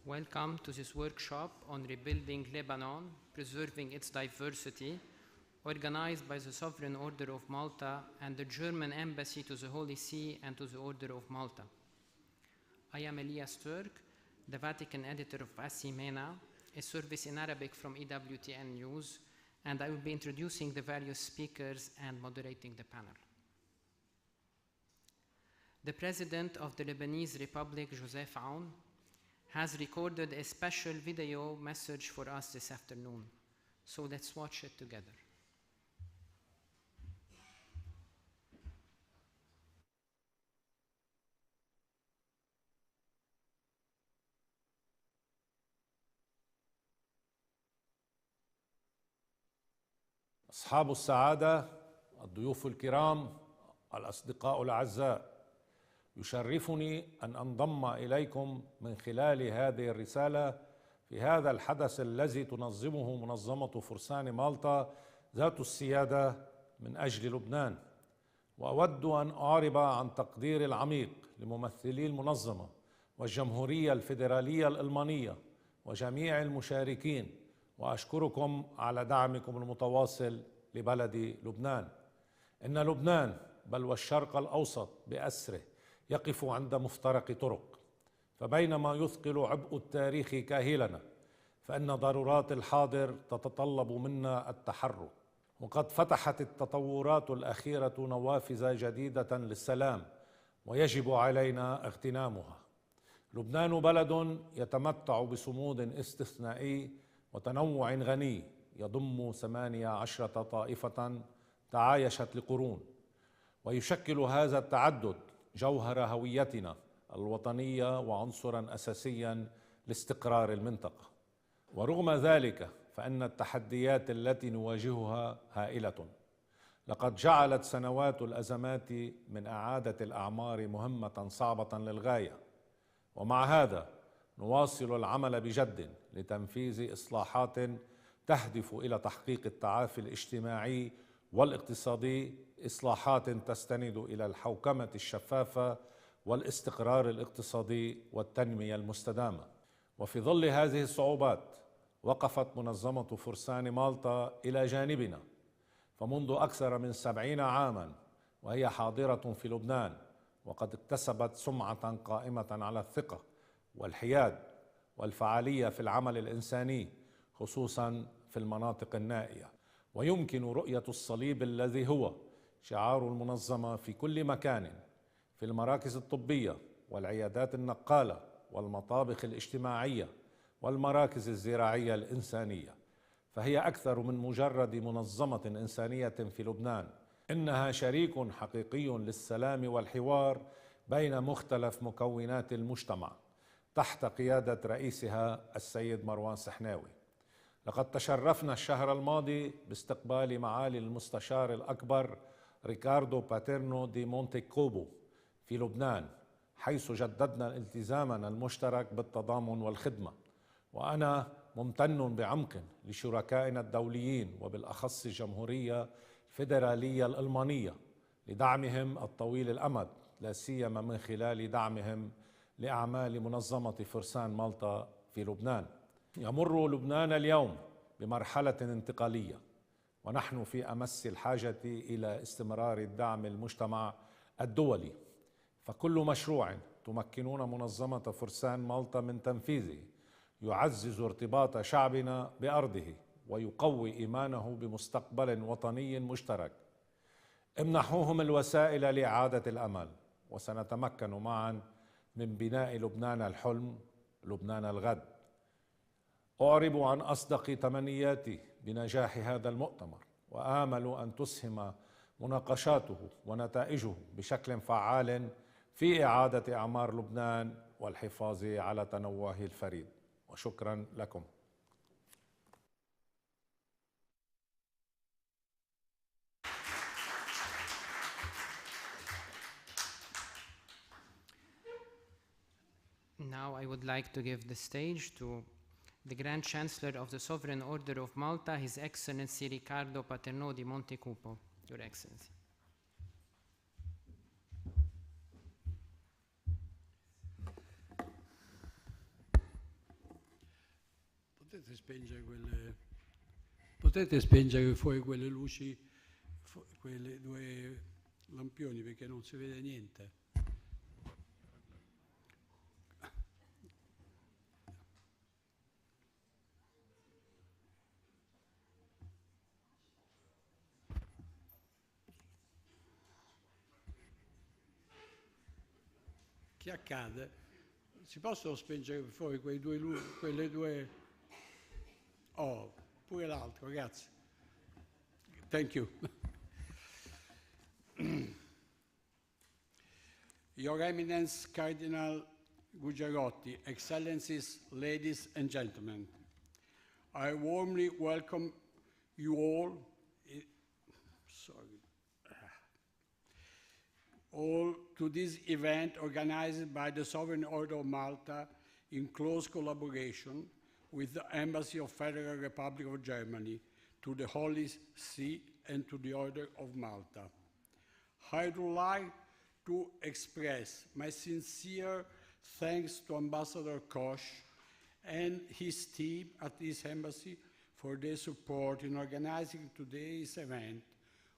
Welcome to this workshop on rebuilding Lebanon, preserving its diversity, organized by the Sovereign Order of Malta and the German Embassy to the Holy See and to the Order of Malta. I am Elias Turk, the Vatican editor of Asimena, a service in Arabic from EWTN News, and I will be introducing the various speakers and moderating the panel. The President of the Lebanese Republic, Joseph Aoun, has recorded a special video message for us this afternoon. So let's watch it together. أصحاب السعادة، الضيوف الكرام، الأصدقاء الأعزاء، يشرفني أن أنضم إليكم من خلال هذه الرسالة في هذا الحدث الذي تنظمه منظمة فرسان مالطا ذات السيادة من أجل لبنان. وأود أن أعرب عن تقديري العميق لممثلي المنظمة والجمهورية الفيدرالية الألمانية وجميع المشاركين، وأشكركم على دعمكم المتواصل لبلد لبنان. إن لبنان بل والشرق الأوسط بأسره يقف عند مفترق طرق، فبينما يثقل عبء التاريخ كاهلنا، فإن ضرورات الحاضر تتطلب منا التحرك. وقد فتحت التطورات الأخيرة نوافذ جديدة للسلام، ويجب علينا اغتنامها. لبنان بلد يتمتع بصمود استثنائي وتنوع غني، يضم 18 طائفة تعايشت لقرون، ويشكل هذا التعدد جوهر هويتنا الوطنية وعنصرا أساسيا لاستقرار المنطقة. ورغم ذلك فإن التحديات التي نواجهها هائلة. لقد جعلت سنوات الأزمات من إعادة الأعمار مهمة صعبة للغاية، ومع هذا نواصل العمل بجد لتنفيذ إصلاحات تهدف إلى تحقيق التعافي الاجتماعي والاقتصادي، إصلاحات تستند إلى الحوكمة الشفافة والاستقرار الاقتصادي والتنمية المستدامة. وفي ظل هذه الصعوبات وقفت منظمة فرسان مالطا إلى جانبنا، فمنذ أكثر من 70 عاما وهي حاضرة في لبنان، وقد اكتسبت سمعة قائمة على الثقة والحياد والفعالية في العمل الإنساني، خصوصا في المناطق النائية. ويمكن رؤية الصليب الذي هو شعار المنظمة في كل مكان، في المراكز الطبية والعيادات النقالة والمطابخ الاجتماعية والمراكز الزراعية الإنسانية. فهي أكثر من مجرد منظمة إنسانية في لبنان، إنها شريك حقيقي للسلام والحوار بين مختلف مكونات المجتمع تحت قيادة رئيسها السيد مروان سحناوي. لقد تشرفنا الشهر الماضي باستقبال معالي المستشار الأكبر ريكاردو باترنو دي مونتيكوبو في لبنان، حيث جددنا التزامنا المشترك بالتضامن والخدمة. وأنا ممتن بعمق لشركائنا الدوليين، وبالأخص الجمهورية الفيدرالية الألمانية، لدعمهم الطويل الأمد، لا سيما من خلال دعمهم لأعمال منظمة فرسان مالطا في لبنان. يمر لبنان اليوم بمرحلة انتقالية، ونحن في أمس الحاجة إلى استمرار الدعم المجتمع الدولي. فكل مشروع تمكنون منظمة فرسان مالطا من تنفيذه يعزز ارتباط شعبنا بأرضه ويقوي إيمانه بمستقبل وطني مشترك. امنحوهم الوسائل لإعادة الأمل، وسنتمكن معا من بناء لبنان الحلم، لبنان الغد. أعرب عن أصدق تمنياتي بنجاح هذا المؤتمر، وآمل أن تسهم مناقشاته ونتائجه بشكل فعال في إعادة أعمار لبنان والحفاظ على تنوعه الفريد. وشكرا لكم. Now I would like to give the stage to the Grand Chancellor of the Sovereign Order of Malta, His Excellency Riccardo Paternò di Montecupo. Your Excellency. Potete spengere fuori quelle luci, quelle due lampioni, perché non si vede niente. Che accade? Si possono spengere fuori quelle due... Oh, pure l'altro, grazie. Thank you. Your Eminence Cardinal Gujarotti, Excellencies, ladies and gentlemen, I warmly welcome you all, all to this event organized by the Sovereign Order of Malta in close collaboration with the Embassy of Federal Republic of Germany to the Holy See and to the Order of Malta. I would like to express my sincere thanks to Ambassador Kotsch and his team at this embassy for their support in organizing today's event,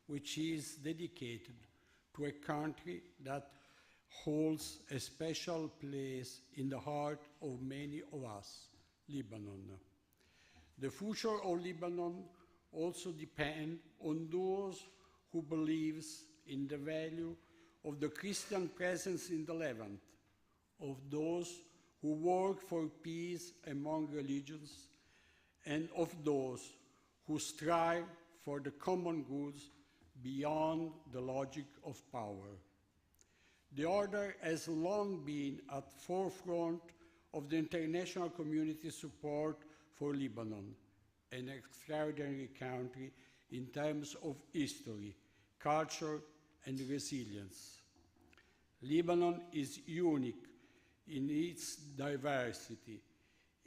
which is dedicated to a country that holds a special place in the heart of many of us, Lebanon. The future of Lebanon also depends on those who believe in the value of the Christian presence in the Levant, of those who work for peace among religions, and of those who strive for the common goods beyond the logic of power. The Order has long been at the forefront of the international community's support for Lebanon, an extraordinary country in terms of history, culture, and resilience. Lebanon is unique in its diversity,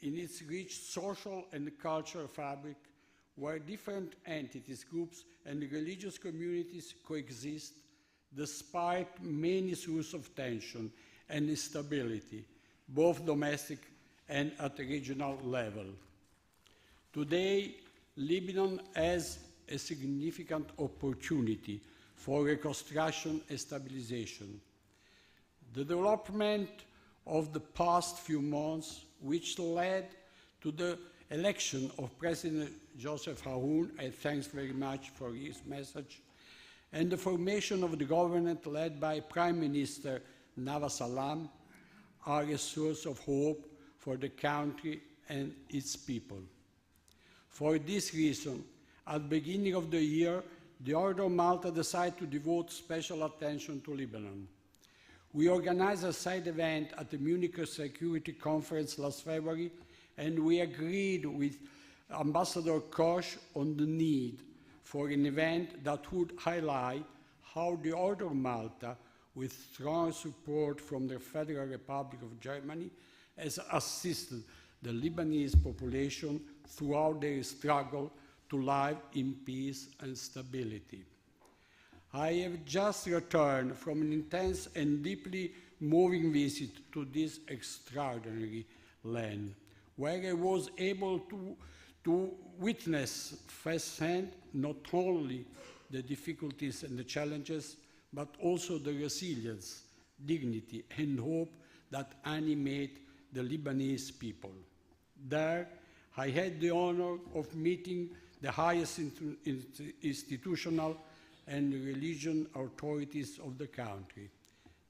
in its rich social and cultural fabric, where different entities, groups, and religious communities coexist despite many sources of tension and instability, both domestic and at regional level. Today, Lebanon has a significant opportunity for reconstruction and stabilization. The development of the past few months, which led to the election of President Joseph Aoun, and thanks very much for his message, and the formation of the government led by Prime Minister Nawaf Salam, are a source of hope for the country and its people. For this reason, at the beginning of the year, the Order of Malta decided to devote special attention to Lebanon. We organized a side event at the Munich Security Conference last February, and we agreed with Ambassador Kotsch on the need for an event that would highlight how the Order of Malta, with strong support from the Federal Republic of Germany, has assisted the Lebanese population throughout their struggle to live in peace and stability. I have just returned from an intense and deeply moving visit to this extraordinary land, where I was able to witness firsthand not only the difficulties and the challenges, but also the resilience, dignity, and hope that animate the Lebanese people. There, I had the honor of meeting the highest institutional and religious authorities of the country,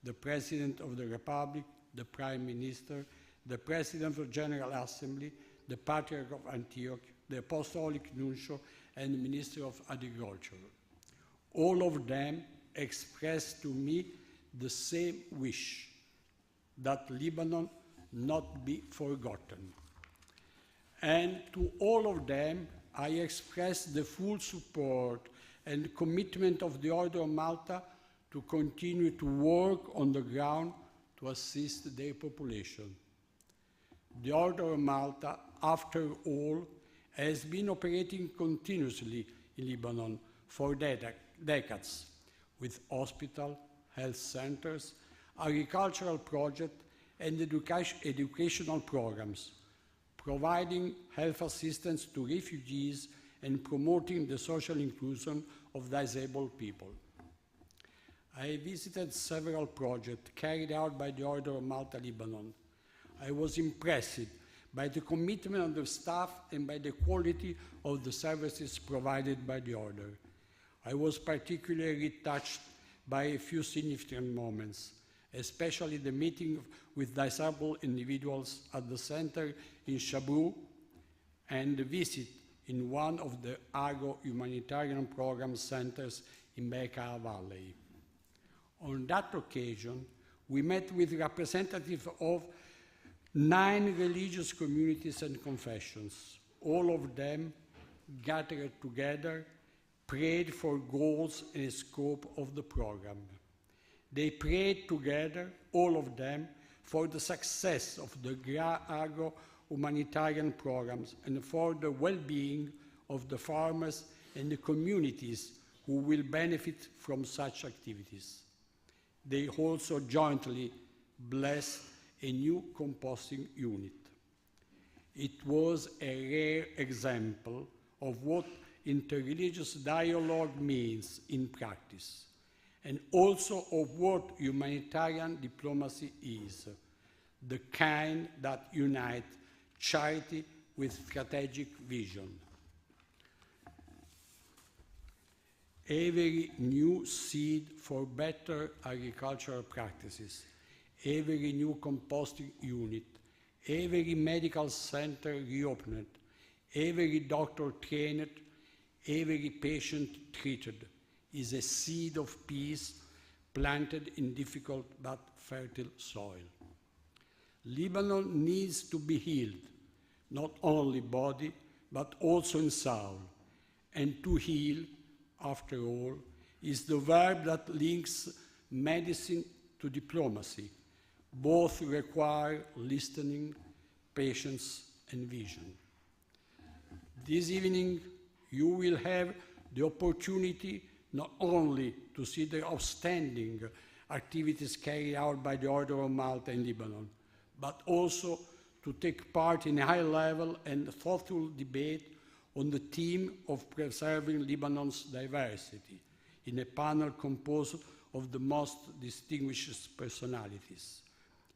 the President of the Republic, the Prime Minister, the President of the General Assembly, the Patriarch of Antioch, the Apostolic Nuncio, and the Minister of Agriculture. All of them expressed to me the same wish, that Lebanon not be forgotten. And to all of them, I expressed the full support and commitment of the Order of Malta to continue to work on the ground to assist their population. The Order of Malta, after all, has been operating continuously in Lebanon for decades, with hospitals, health centers, agricultural projects, and educational programs, providing health assistance to refugees, and promoting the social inclusion of disabled people. I visited several projects carried out by the Order of Malta, Lebanon. I was impressed by the commitment of the staff and by the quality of the services provided by the Order. I was particularly touched by a few significant moments, especially the meeting with disabled individuals at the center in Shabru and the visit in one of the Agro humanitarian program centers in Bekaa Valley. On that occasion, we met with representatives of 9 religious communities and confessions. All of them gathered together, prayed for goals and scope of the program. They prayed together, all of them, for the success of the agro humanitarian programs and for the well-being of the farmers and the communities who will benefit from such activities. They also jointly blessed a new composting unit. It was a rare example of what interreligious dialogue means in practice, and also of what humanitarian diplomacy is, the kind that unites charity with strategic vision. Every new seed for better agricultural practices, every new composting unit, every medical center reopened, every doctor trained, every patient treated is a seed of peace planted in difficult but fertile soil. Lebanon needs to be healed, not only body, but also in soul. And to heal, after all, is the verb that links medicine to diplomacy. Both require listening, patience, and vision. This evening, you will have the opportunity not only to see the outstanding activities carried out by the Order of Malta in Lebanon, but also to take part in a high-level and thoughtful debate on the theme of preserving Lebanon's diversity in a panel composed of the most distinguished personalities.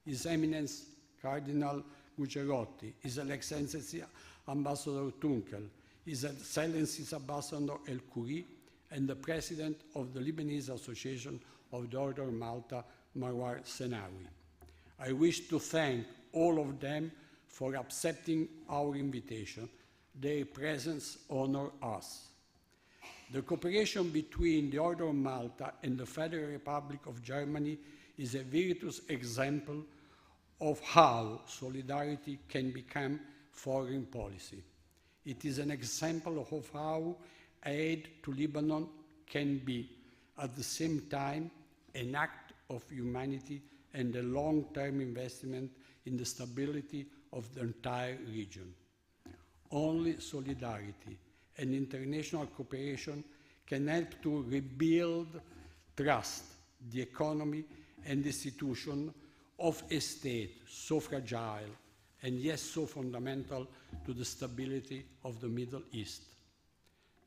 His Eminence Cardinal Guccerotti, His Excellency Ambassador Tunkel, His Excellency Ambassador El Khoury, and the President of the Lebanese Association of the Order of Malta, Marwar Senawi. I wish to thank all of them for accepting our invitation. Their presence honors us. The cooperation between the Order of Malta and the Federal Republic of Germany is a virtuous example of how solidarity can become foreign policy. It is an example of how aid to Lebanon can be, at the same time, an act of humanity and a long-term investment in the stability of the entire region. Only solidarity and international cooperation can help to rebuild trust, the economy, and the institution of a state so fragile and yet so fundamental to the stability of the Middle East.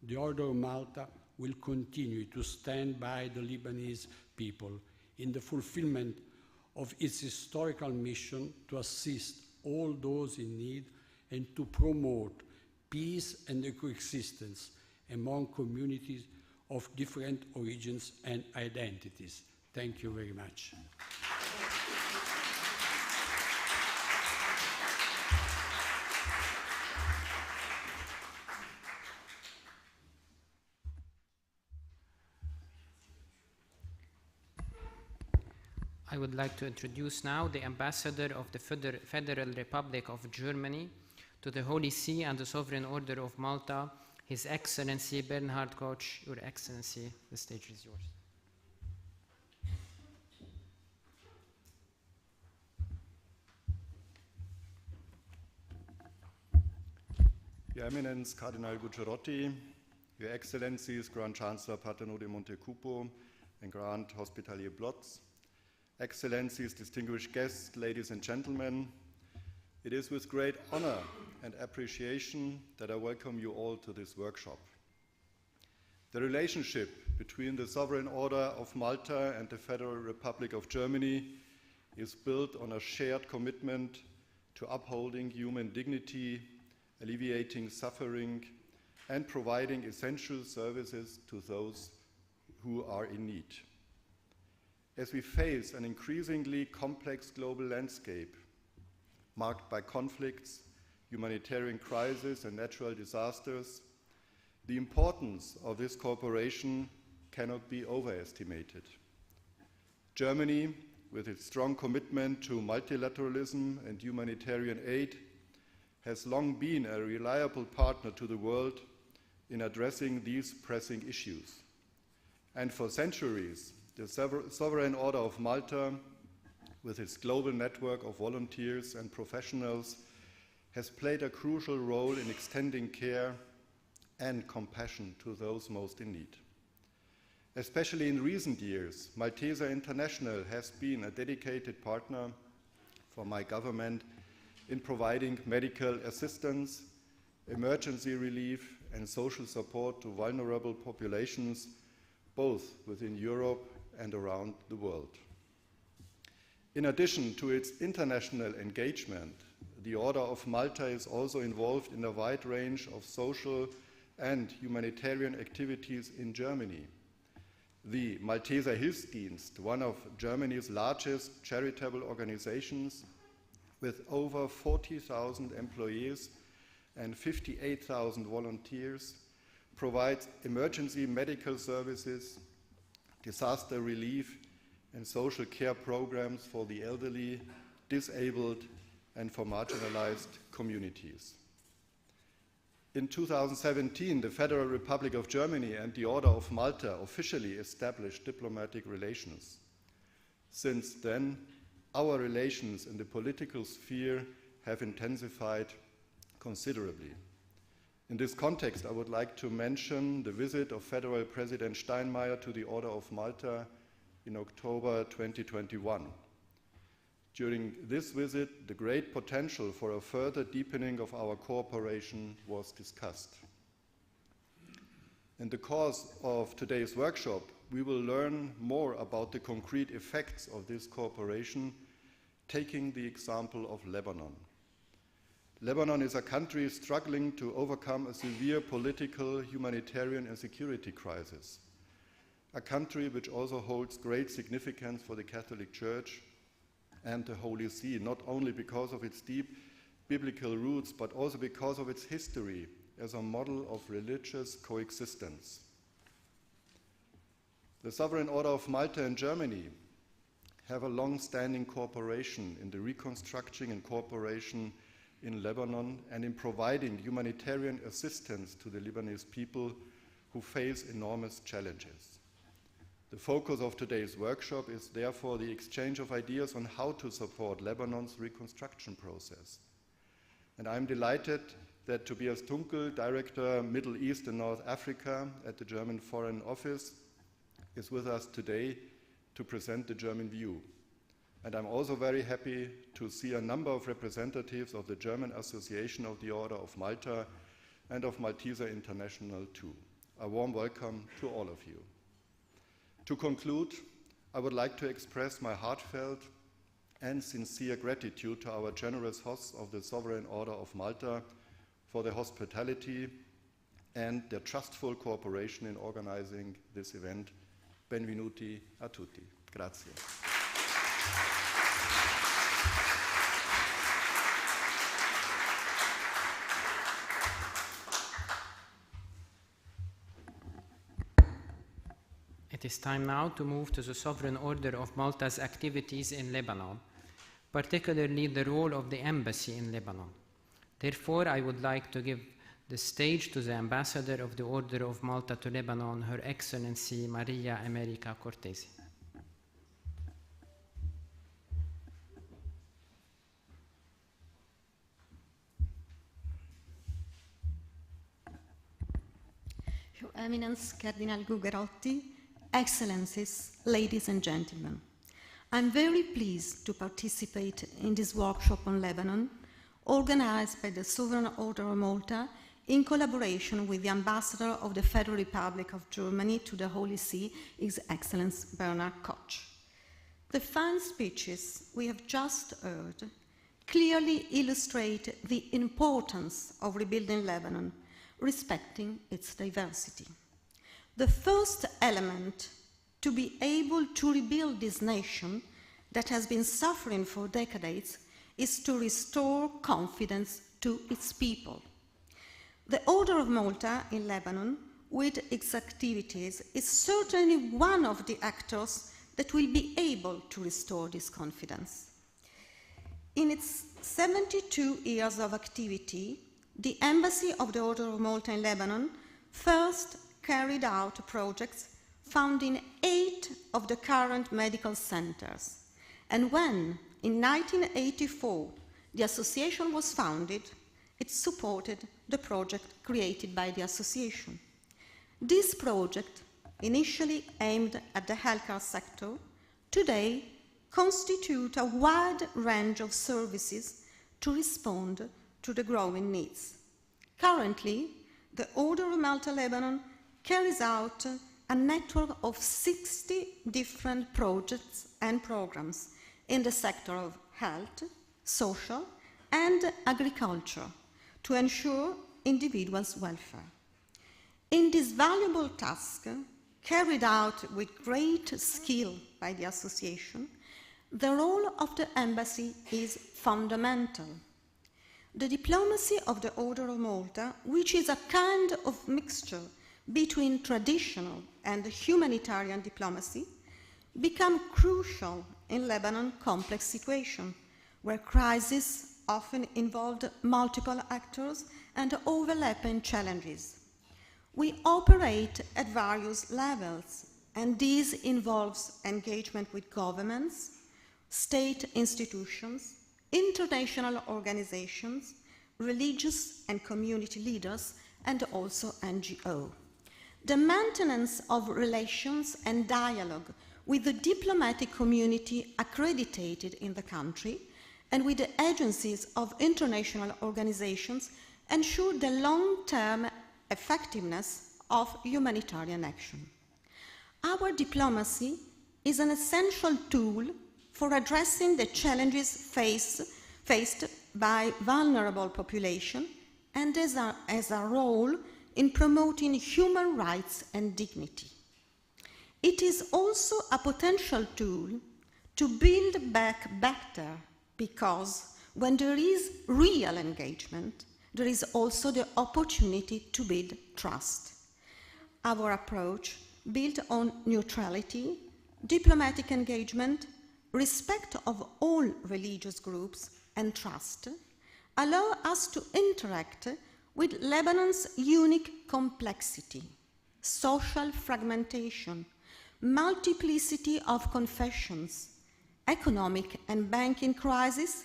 The Order of Malta will continue to stand by the Lebanese people in the fulfillment of its historical mission to assist all those in need and to promote peace and coexistence among communities of different origins and identities. Thank you very much. I would like to introduce now the Ambassador of the Federal Republic of Germany to the Holy See and the Sovereign Order of Malta, His Excellency Bernhard Kotsch. Your Excellency, the stage is yours. Your Eminence Cardinal Guccerotti, Your Excellencies Grand Chancellor Paternò di Montecupo and Grand Hospitalier Blotz, Excellencies, distinguished guests, ladies and gentlemen, it is with great honor and appreciation that I welcome you all to this workshop. The relationship between the Sovereign Order of Malta and the Federal Republic of Germany is built on a shared commitment to upholding human dignity, alleviating suffering, and providing essential services to those who are in need. As we face an increasingly complex global landscape marked by conflicts, humanitarian crises, and natural disasters, the importance of this cooperation cannot be overestimated. Germany, with its strong commitment to multilateralism and humanitarian aid, has long been a reliable partner to the world in addressing these pressing issues. And for centuries, the Sovereign Order of Malta, with its global network of volunteers and professionals, has played a crucial role in extending care and compassion to those most in need. Especially in recent years, Malteser International has been a dedicated partner for my government in providing medical assistance, emergency relief, and social support to vulnerable populations, both within Europe and around the world. In addition to its international engagement, the Order of Malta is also involved in a wide range of social and humanitarian activities in Germany. The Malteser Hilfsdienst, one of Germany's largest charitable organizations with over 40,000 employees and 58,000 volunteers, provides emergency medical services, disaster relief, and social care programs for the elderly, disabled, and for marginalized communities. In 2017, the Federal Republic of Germany and the Order of Malta officially established diplomatic relations. Since then, our relations in the political sphere have intensified considerably. In this context, I would like to mention the visit of Federal President Steinmeier to the Order of Malta in October 2021. During this visit, the great potential for a further deepening of our cooperation was discussed. In the course of today's workshop, we will learn more about the concrete effects of this cooperation, taking the example of Lebanon. Lebanon is a country struggling to overcome a severe political, humanitarian, and security crisis. A country which also holds great significance for the Catholic Church and the Holy See, not only because of its deep biblical roots, but also because of its history as a model of religious coexistence. The Sovereign Order of Malta and Germany have a long-standing cooperation in the reconstruction and cooperation in Lebanon and in providing humanitarian assistance to the Lebanese people who face enormous challenges. The focus of today's workshop is therefore the exchange of ideas on how to support Lebanon's reconstruction process. And I'm delighted that Tobias Tunkel, Director Middle East and North Africa at the German Foreign Office, is with us today to present the German view. And I'm also very happy to see a number of representatives of the German Association of the Order of Malta and of Malteser International too. A warm welcome to all of you. To conclude, I would like to express my heartfelt and sincere gratitude to our generous hosts of the Sovereign Order of Malta for their hospitality and their trustful cooperation in organizing this event. Benvenuti a tutti. Grazie. It is time now to move to the Sovereign Order of Malta's activities in Lebanon, particularly the role of the embassy in Lebanon. Therefore, I would like to give the stage to the Ambassador of the Order of Malta to Lebanon, Her Excellency Maria America Cortesi. Your Eminence Cardinal Gugerotti, Excellencies, ladies and gentlemen, I'm very pleased to participate in this workshop on Lebanon, organized by the Sovereign Order of Malta in collaboration with the Ambassador of the Federal Republic of Germany to the Holy See, His Excellency Bernhard Kotsch. The fine speeches we have just heard clearly illustrate the importance of rebuilding Lebanon, respecting its diversity. The first element to be able to rebuild this nation that has been suffering for decades is to restore confidence to its people. The Order of Malta in Lebanon, with its activities, is certainly one of the actors that will be able to restore this confidence. In its 72 years of activity, the Embassy of the Order of Malta in Lebanon first carried out projects founding 8 of the current medical centers. And when, in 1984, the association was founded, it supported the project created by the association. This project, initially aimed at the healthcare sector, today constitute a wide range of services to respond to the growing needs. Currently, the Order of Malta Lebanon carries out a network of 60 different projects and programs in the sector of health, social, and agriculture to ensure individuals' welfare. In this valuable task, carried out with great skill by the association, the role of the embassy is fundamental. The diplomacy of the Order of Malta, which is a kind of mixture between traditional and humanitarian diplomacy, become crucial in Lebanon's complex situation, where crises often involved multiple actors and overlapping challenges. We operate at various levels, and this involves engagement with governments, state institutions, international organizations, religious and community leaders, and also NGOs. The maintenance of relations and dialogue with the diplomatic community accredited in the country and with the agencies of international organizations ensure the long-term effectiveness of humanitarian action. Our diplomacy is an essential tool for addressing the challenges faced by vulnerable populations and as a role in promoting human rights and dignity. It is also a potential tool to build back better, because when there is real engagement, there is also the opportunity to build trust. Our approach, built on neutrality, diplomatic engagement, respect of all religious groups, and trust, allow us to interact with Lebanon's unique complexity, social fragmentation, multiplicity of confessions, economic and banking crisis,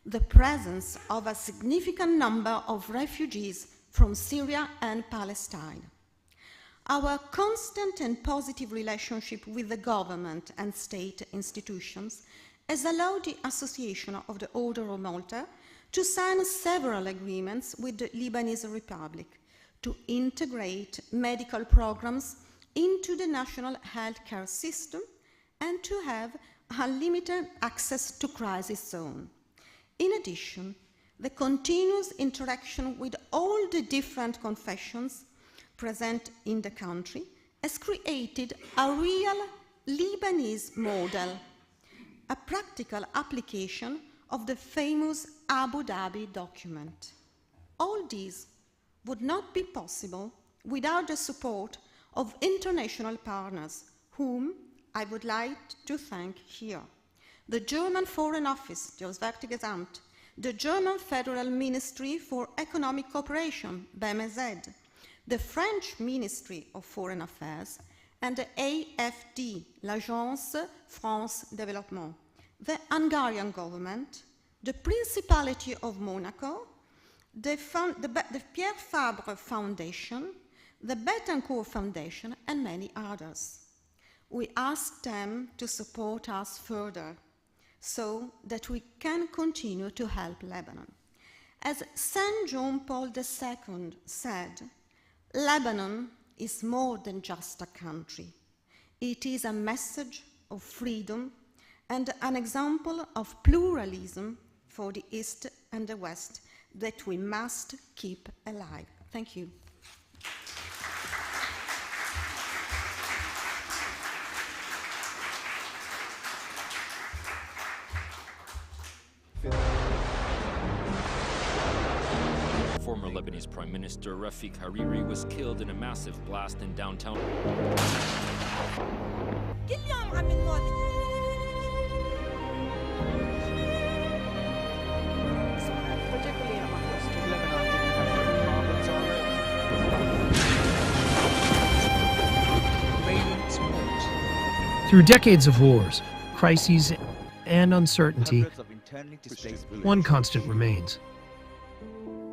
the presence of a significant number of refugees from Syria and Palestine. Our constant and positive relationship with the government and state institutions has allowed the Association of the Order of Malta to sign several agreements with the Lebanese Republic to integrate medical programs into the national healthcare system and to have unlimited access to crisis zone. In addition, the continuous interaction with all the different confessions present in the country has created a real Lebanese model, a practical application of the famous Abu Dhabi document. All this would not be possible without the support of international partners, whom I would like to thank here. The German Foreign Office, the Auswärtiges Amt, the German Federal Ministry for Economic Cooperation, BMZ, the French Ministry of Foreign Affairs, and the AFD, l'Agence France Développement, the Hungarian government, the Principality of Monaco, the Pierre Fabre Foundation, the Bettencourt Foundation, and many others. We ask them to support us further so that we can continue to help Lebanon. As St. John Paul II said, Lebanon is more than just a country. It is a message of freedom and an example of pluralism for the East and the West that we must keep alive. Thank you. Former Lebanese Prime Minister Rafik Hariri was killed in a massive blast in downtown. Through decades of wars, crises, and uncertainty, one constant remains.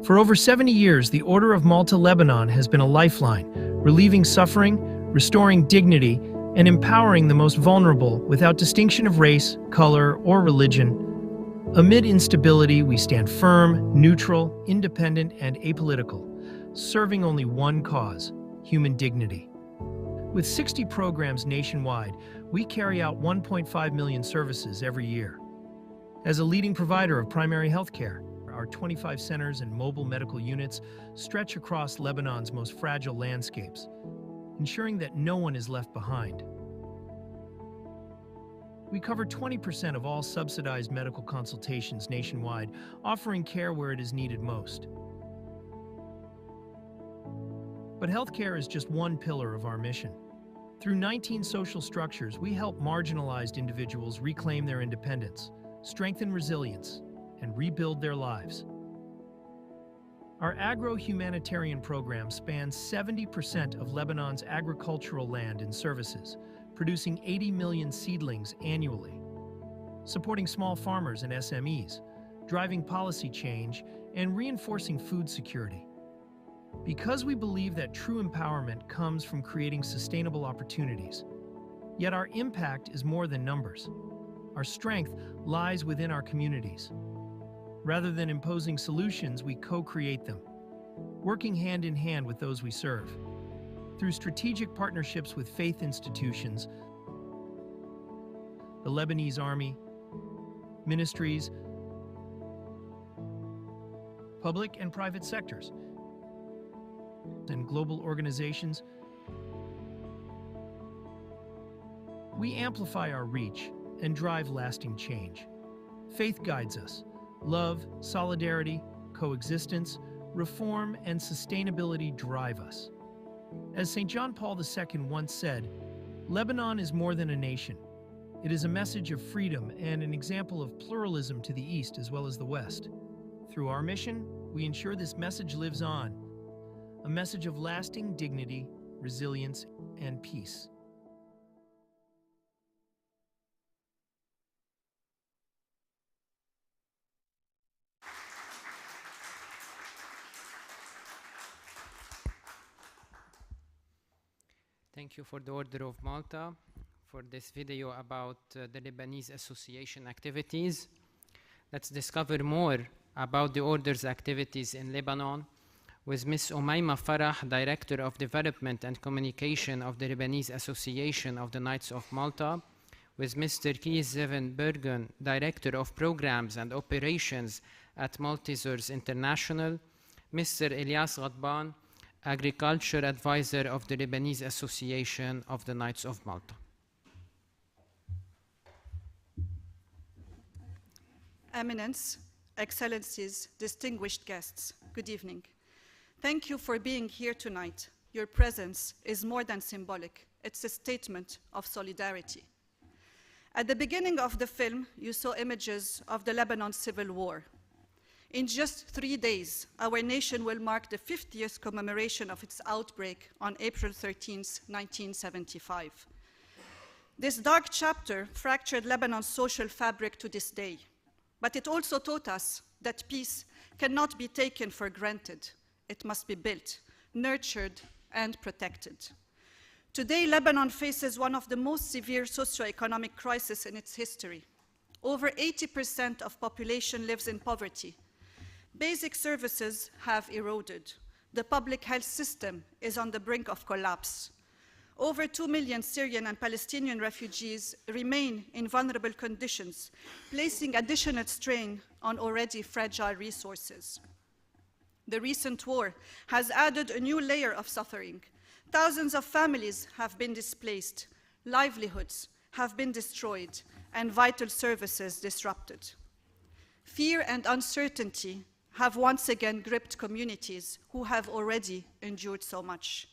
For over 70 years, the Order of Malta Lebanon has been a lifeline, relieving suffering, restoring dignity, and empowering the most vulnerable without distinction of race, color, or religion. Amid instability, we stand firm, neutral, independent, and apolitical, serving only one cause: human dignity. With 60 programs nationwide, we carry out 1.5 million services every year. As a leading provider of primary health care, our 25 centers and mobile medical units stretch across Lebanon's most fragile landscapes, ensuring that no one is left behind. We cover 20% of all subsidized medical consultations nationwide, offering care where it is needed most. But healthcare is just one pillar of our mission. Through 19 social structures, we help marginalized individuals reclaim their independence, strengthen resilience, and rebuild their lives. Our agro-humanitarian program spans 70% of Lebanon's agricultural land and services, producing 80 million seedlings annually, supporting small farmers and SMEs, driving policy change, and reinforcing food security. Because we believe that true empowerment comes from creating sustainable opportunities. Yet our impact is more than numbers. Our strength lies within our communities. Rather than imposing solutions, we co-create them, working hand in hand with those we serve. Through strategic partnerships with faith institutions, the Lebanese Army, ministries, public and private sectors, and global organizations, we amplify our reach and drive lasting change. Faith guides us. Love, solidarity, coexistence, reform, and sustainability drive us. As St. John Paul II once said, Lebanon is more than a nation. It is a message of freedom and an example of pluralism to the East as well as the West. Through our mission, we ensure this message lives on, a message of lasting dignity, resilience, and peace. Thank you for the Order of Malta for this video about the Lebanese Association activities. Let's discover more about the Order's activities in Lebanon with Ms. Umayma Farah, Director of Development and Communication of the Lebanese Association of the Knights of Malta, with Mr. Keith Zevenbergen, Director of Programs and Operations at Maltesers International, Mr. Elias Ghadban, Agriculture Advisor of the Lebanese Association of the Knights of Malta. Eminence, Excellencies, distinguished guests, good evening. Thank you for being here tonight. Your presence is more than symbolic. It's a statement of solidarity. At the beginning of the film, you saw images of the Lebanon Civil War. In just 3 days, our nation will mark the 50th commemoration of its outbreak on April 13, 1975. This dark chapter fractured Lebanon's social fabric to this day, but it also taught us that peace cannot be taken for granted. It must be built, nurtured, and protected. Today, Lebanon faces one of the most severe socioeconomic crises in its history. Over 80% of population lives in poverty. Basic services have eroded. The public health system is on the brink of collapse. Over 2 million Syrian and Palestinian refugees remain in vulnerable conditions, placing additional strain on already fragile resources. The recent war has added a new layer of suffering. Thousands of families have been displaced, livelihoods have been destroyed, and vital services disrupted. Fear and uncertainty have once again gripped communities who have already endured so much.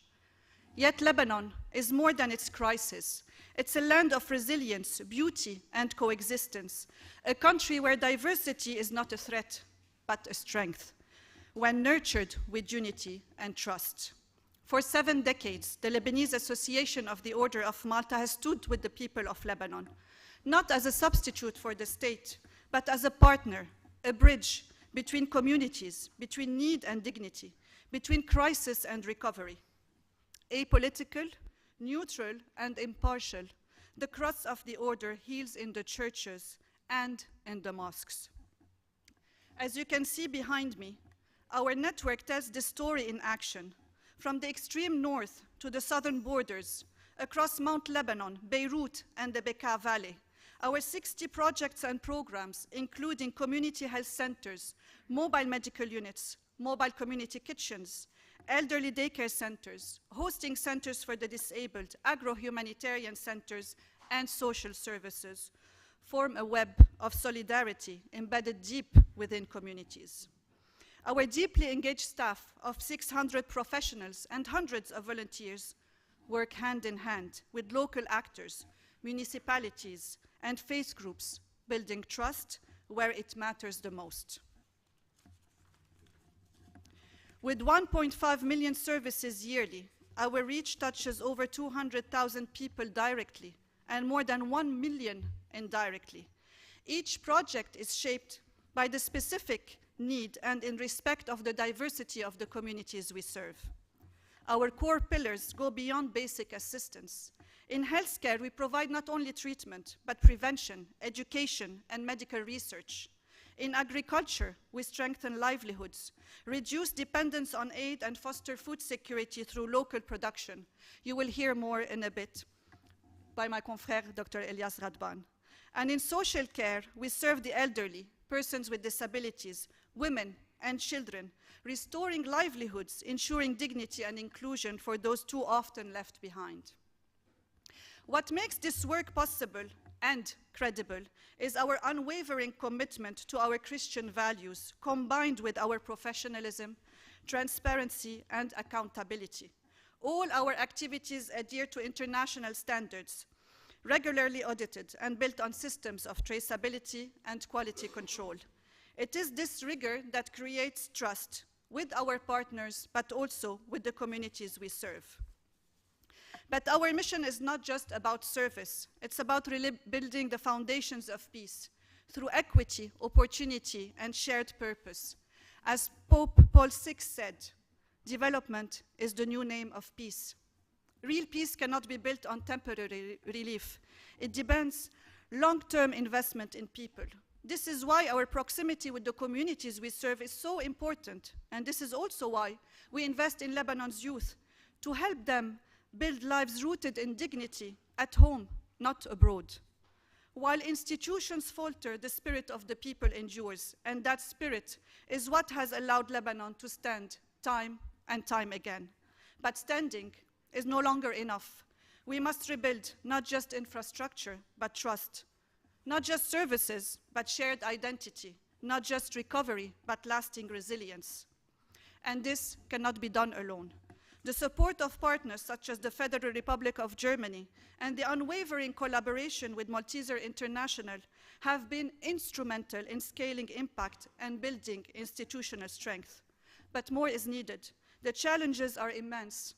Yet Lebanon is more than its crisis. It's a land of resilience, beauty, and coexistence, a country where diversity is not a threat, but a strength, when nurtured with unity and trust. For 7 decades, the Lebanese Association of the Order of Malta has stood with the people of Lebanon, not as a substitute for the state, but as a partner, a bridge between communities, between need and dignity, between crisis and recovery. Apolitical, neutral, and impartial, the cross of the order heals in the churches and in the mosques. As you can see behind me, our network tells the story in action, from the extreme north to the southern borders, across Mount Lebanon, Beirut, and the Bekaa Valley. Our 60 projects and programs, including community health centers, mobile medical units, mobile community kitchens, elderly daycare centers, hosting centers for the disabled, agro-humanitarian centers, and social services, form a web of solidarity embedded deep within communities. Our deeply engaged staff of 600 professionals and hundreds of volunteers work hand in hand with local actors, municipalities, and faith groups, building trust where it matters the most. With 1.5 million services yearly, our reach touches over 200,000 people directly and more than 1 million indirectly. Each project is shaped by the specific need and in respect of the diversity of the communities we serve. Our core pillars go beyond basic assistance. In healthcare, we provide not only treatment, but prevention, education, and medical research. In agriculture, we strengthen livelihoods, reduce dependence on aid, and foster food security through local production. You will hear more in a bit by my confrère, Dr. Elias Radban. And in social care, we serve the elderly, persons with disabilities, women, and children, restoring livelihoods, ensuring dignity and inclusion for those too often left behind. What makes this work possible and credible is our unwavering commitment to our Christian values, combined with our professionalism, transparency, and accountability. All our activities adhere to international standards, regularly audited and built on systems of traceability and quality control. It is this rigor that creates trust with our partners, but also with the communities we serve. But our mission is not just about service. It's about building the foundations of peace through equity, opportunity, and shared purpose. As Pope Paul VI said, development is the new name of peace. Real peace cannot be built on temporary relief. It demands long-term investment in people. This is why our proximity with the communities we serve is so important, and this is also why we invest in Lebanon's youth, to help them build lives rooted in dignity at home, not abroad. While institutions falter, the spirit of the people endures, and that spirit is what has allowed Lebanon to stand time and time again. But standing is no longer enough. We must rebuild not just infrastructure, but trust. Not just services, but shared identity. Not just recovery, but lasting resilience. And this cannot be done alone. The support of partners such as the Federal Republic of Germany and the unwavering collaboration with Malteser International have been instrumental in scaling impact and building institutional strength. But more is needed. The challenges are immense,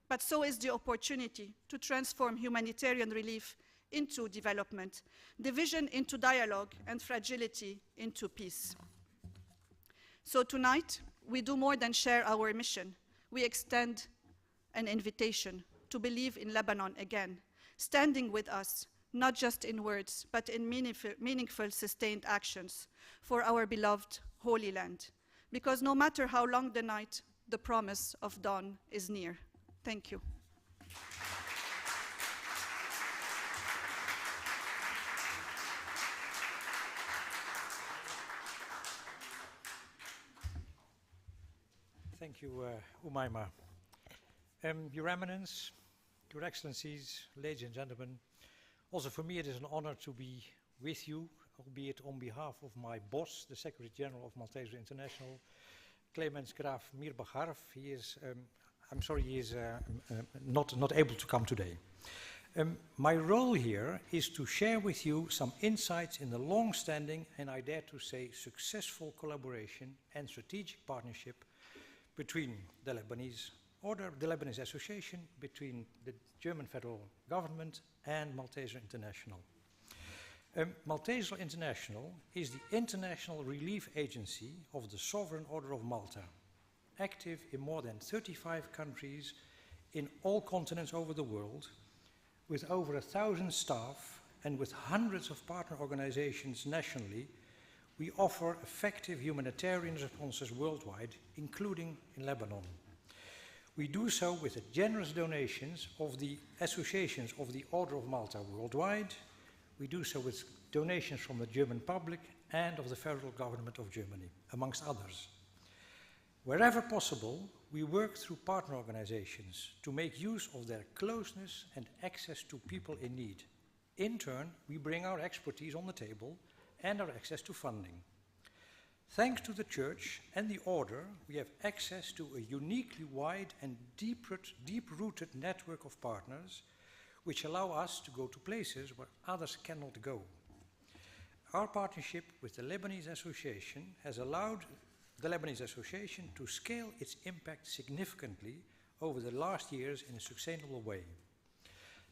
but so is the opportunity to transform humanitarian relief into development, division into dialogue, and fragility into peace. So tonight, we do more than share our mission. We extend an invitation to believe in Lebanon again, standing with us, not just in words, but in meaningful, sustained actions for our beloved Holy Land. because no matter how long the night, the promise of dawn is near. Thank you. Thank you, Umaima. Your Eminence, Your Excellencies, ladies and gentlemen, also for me it is an honor to be with you, albeit on behalf of my boss, the Secretary General of Malteser International, Clemens Graaf Mirbach-Harf. He is, I'm sorry, he is not able to come today. My role here is to share with you some insights in the long-standing and I dare to say successful collaboration and strategic partnership between the Lebanese Order, the Lebanese Association, between the German federal government and Malteser International. Malteser International is the international relief agency of the Sovereign Order of Malta, active in more than 35 countries in all continents over the world, with over 1,000 staff and with hundreds of partner organizations nationally. We offer effective humanitarian responses worldwide, including in Lebanon. We do so with the generous donations of the associations of the Order of Malta worldwide. We do so with donations from the German public and of the federal government of Germany, amongst others. Wherever possible, we work through partner organizations to make use of their closeness and access to people in need. In turn, we bring our expertise on the table and our access to funding. Thanks to the Church and the Order, we have access to a uniquely wide and deep-rooted network of partners which allow us to go to places where others cannot go. Our partnership with the Lebanese Association has allowed the Lebanese Association to scale its impact significantly over the last years in a sustainable way.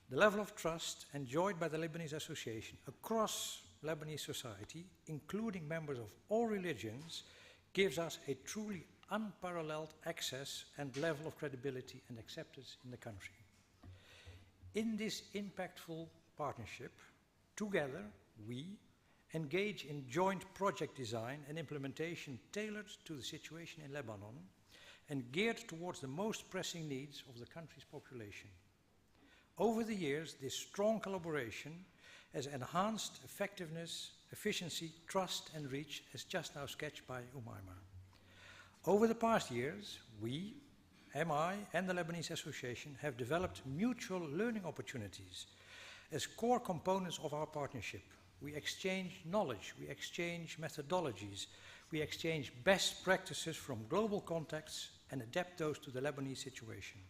The level of trust enjoyed by the Lebanese Association across Lebanese society, including members of all religions, gives us a truly unparalleled access and level of credibility and acceptance in the country. In this impactful partnership, together we engage in joint project design and implementation tailored to the situation in Lebanon and geared towards the most pressing needs of the country's population. Over the years, this strong collaboration has enhanced effectiveness, efficiency, trust and reach, as just now sketched by Umaima. Over the past years, we, MI and the Lebanese Association have developed mutual learning opportunities as core components of our partnership. We exchange knowledge, we exchange methodologies, we exchange best practices from global contexts and adapt those to the Lebanese situation.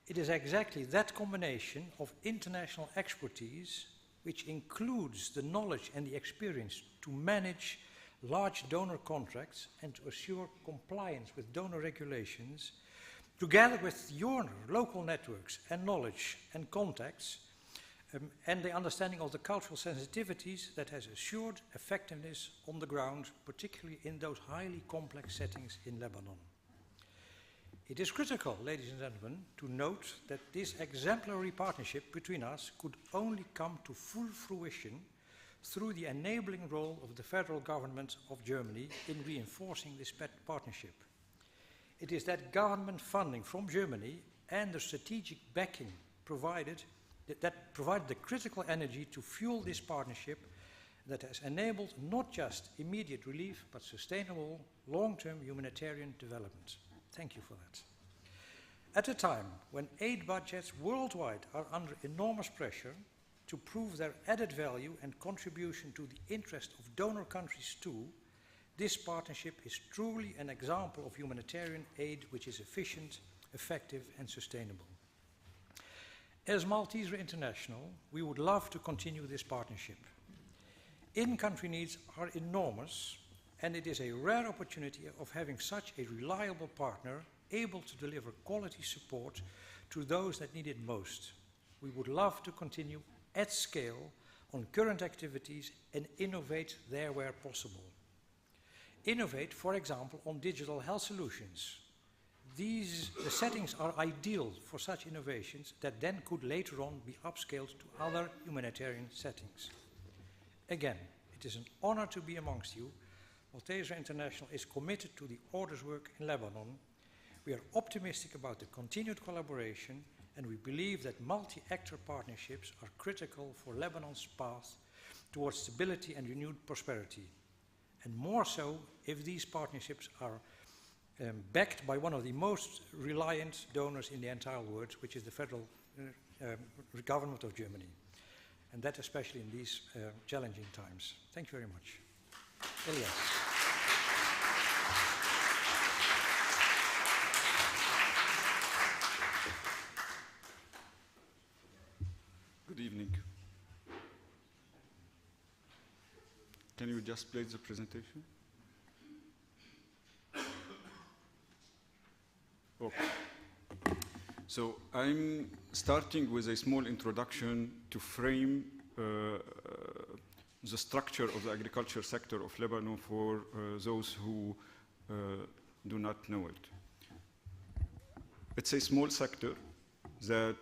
It is exactly that combination of international expertise, which includes the knowledge and the experience to manage large donor contracts and to assure compliance with donor regulations, together with your local networks and knowledge and contacts, and the understanding of the cultural sensitivities that has assured effectiveness on the ground, particularly in those highly complex settings in Lebanon. It is critical, ladies and gentlemen, to note that this exemplary partnership between us could only come to full fruition through the enabling role of the federal government of Germany in reinforcing this partnership. It is that government funding from Germany and the strategic backing provided that provided the critical energy to fuel this partnership that has enabled not just immediate relief, but sustainable long-term humanitarian development. Thank you for that. At a time when aid budgets worldwide are under enormous pressure to prove their added value and contribution to the interest of donor countries too, this partnership is truly an example of humanitarian aid which is efficient, effective and sustainable. As Malteser International, we would love to continue this partnership. In-country needs are enormous, and it is a rare opportunity of having such a reliable partner able to deliver quality support to those that need it most. We would love to continue at scale on current activities and innovate there where possible. Innovate, for example, on digital health solutions. The settings are ideal for such innovations that then could later on be upscaled to other humanitarian settings. Again, it is an honor to be amongst you. Malteser International is committed to the Order's work in Lebanon. We are optimistic about the continued collaboration, and we believe that multi-actor partnerships are critical for Lebanon's path towards stability and renewed prosperity. And more so if these partnerships are backed by one of the most reliant donors in the entire world, which is the federal government of Germany. And that especially in these challenging times. Thank you very much. Elias. Good evening. Can you just play the presentation? Okay. So I'm starting with a small introduction to frame the structure of the agriculture sector of Lebanon for those who do not know it. It's a small sector that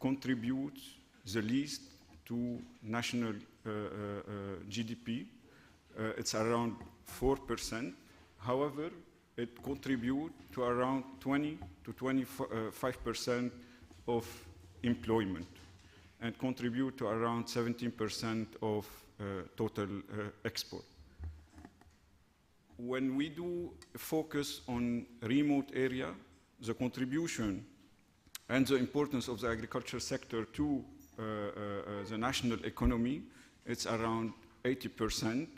contributes the least to national GDP. It's around 4%. However, it contributes to around 20 to 25% of employment and contribute to around 17% of total export. When we do focus on remote area, the contribution and the importance of the agriculture sector to the national economy, it's around 80%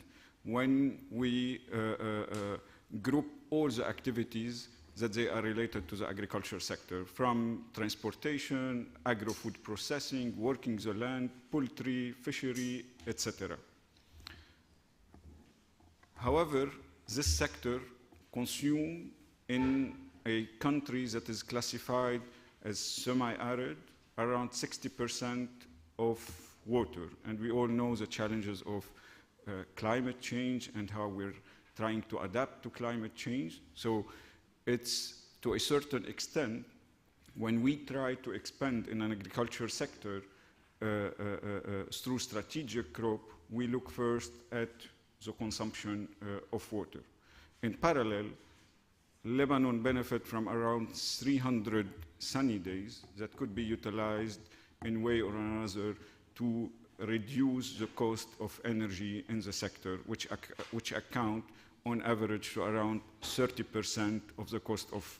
when we group all the activities that they are related to the agriculture sector, from transportation, agro-food processing, working the land, poultry, fishery, etc. However, this sector consumes in a country that is classified as semi-arid around 60% of water. And we all know the challenges of climate change and how we're trying to adapt to climate change. So it's, to a certain extent, when we try to expand in an agriculture sector through strategic crop, we look first at the consumption of water. In parallel, Lebanon benefits from around 300 sunny days that could be utilized in way or another to reduce the cost of energy in the sector, which account on average to around 30% of the cost of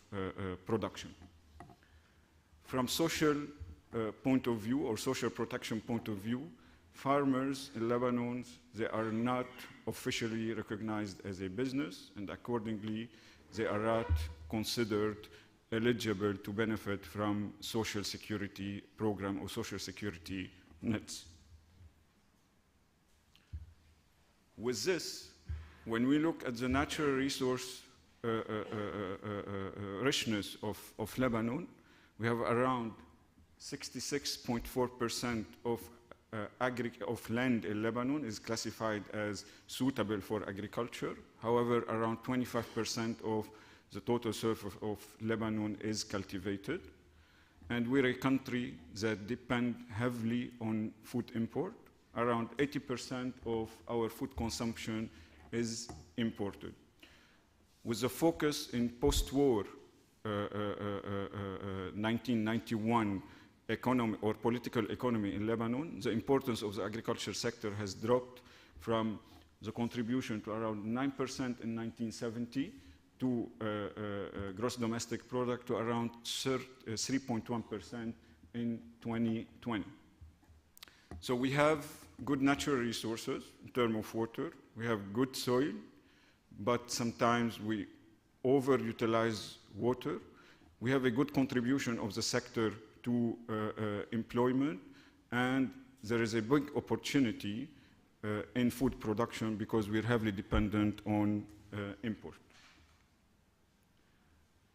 production. From social point of view or social protection point of view, farmers in Lebanon, they are not officially recognized as a business, and accordingly, they are not considered eligible to benefit from social security program or social security nets. With this, when we look at the natural resource richness of Lebanon, we have around 66.4% of land in Lebanon is classified as suitable for agriculture. However, around 25% of the total surface of Lebanon is cultivated. And we're a country that depends heavily on food import. Around 80% of our food consumption is imported. With the focus in post-war 1991 economy or political economy in Lebanon, the importance of the agriculture sector has dropped from the contribution to around 9% in 1970 to gross domestic product to around 3.1% in 2020. So we have good natural resources in terms of water. We have good soil, but sometimes we overutilize water. We have a good contribution of the sector to employment, and there is a big opportunity in food production because we're heavily dependent on import.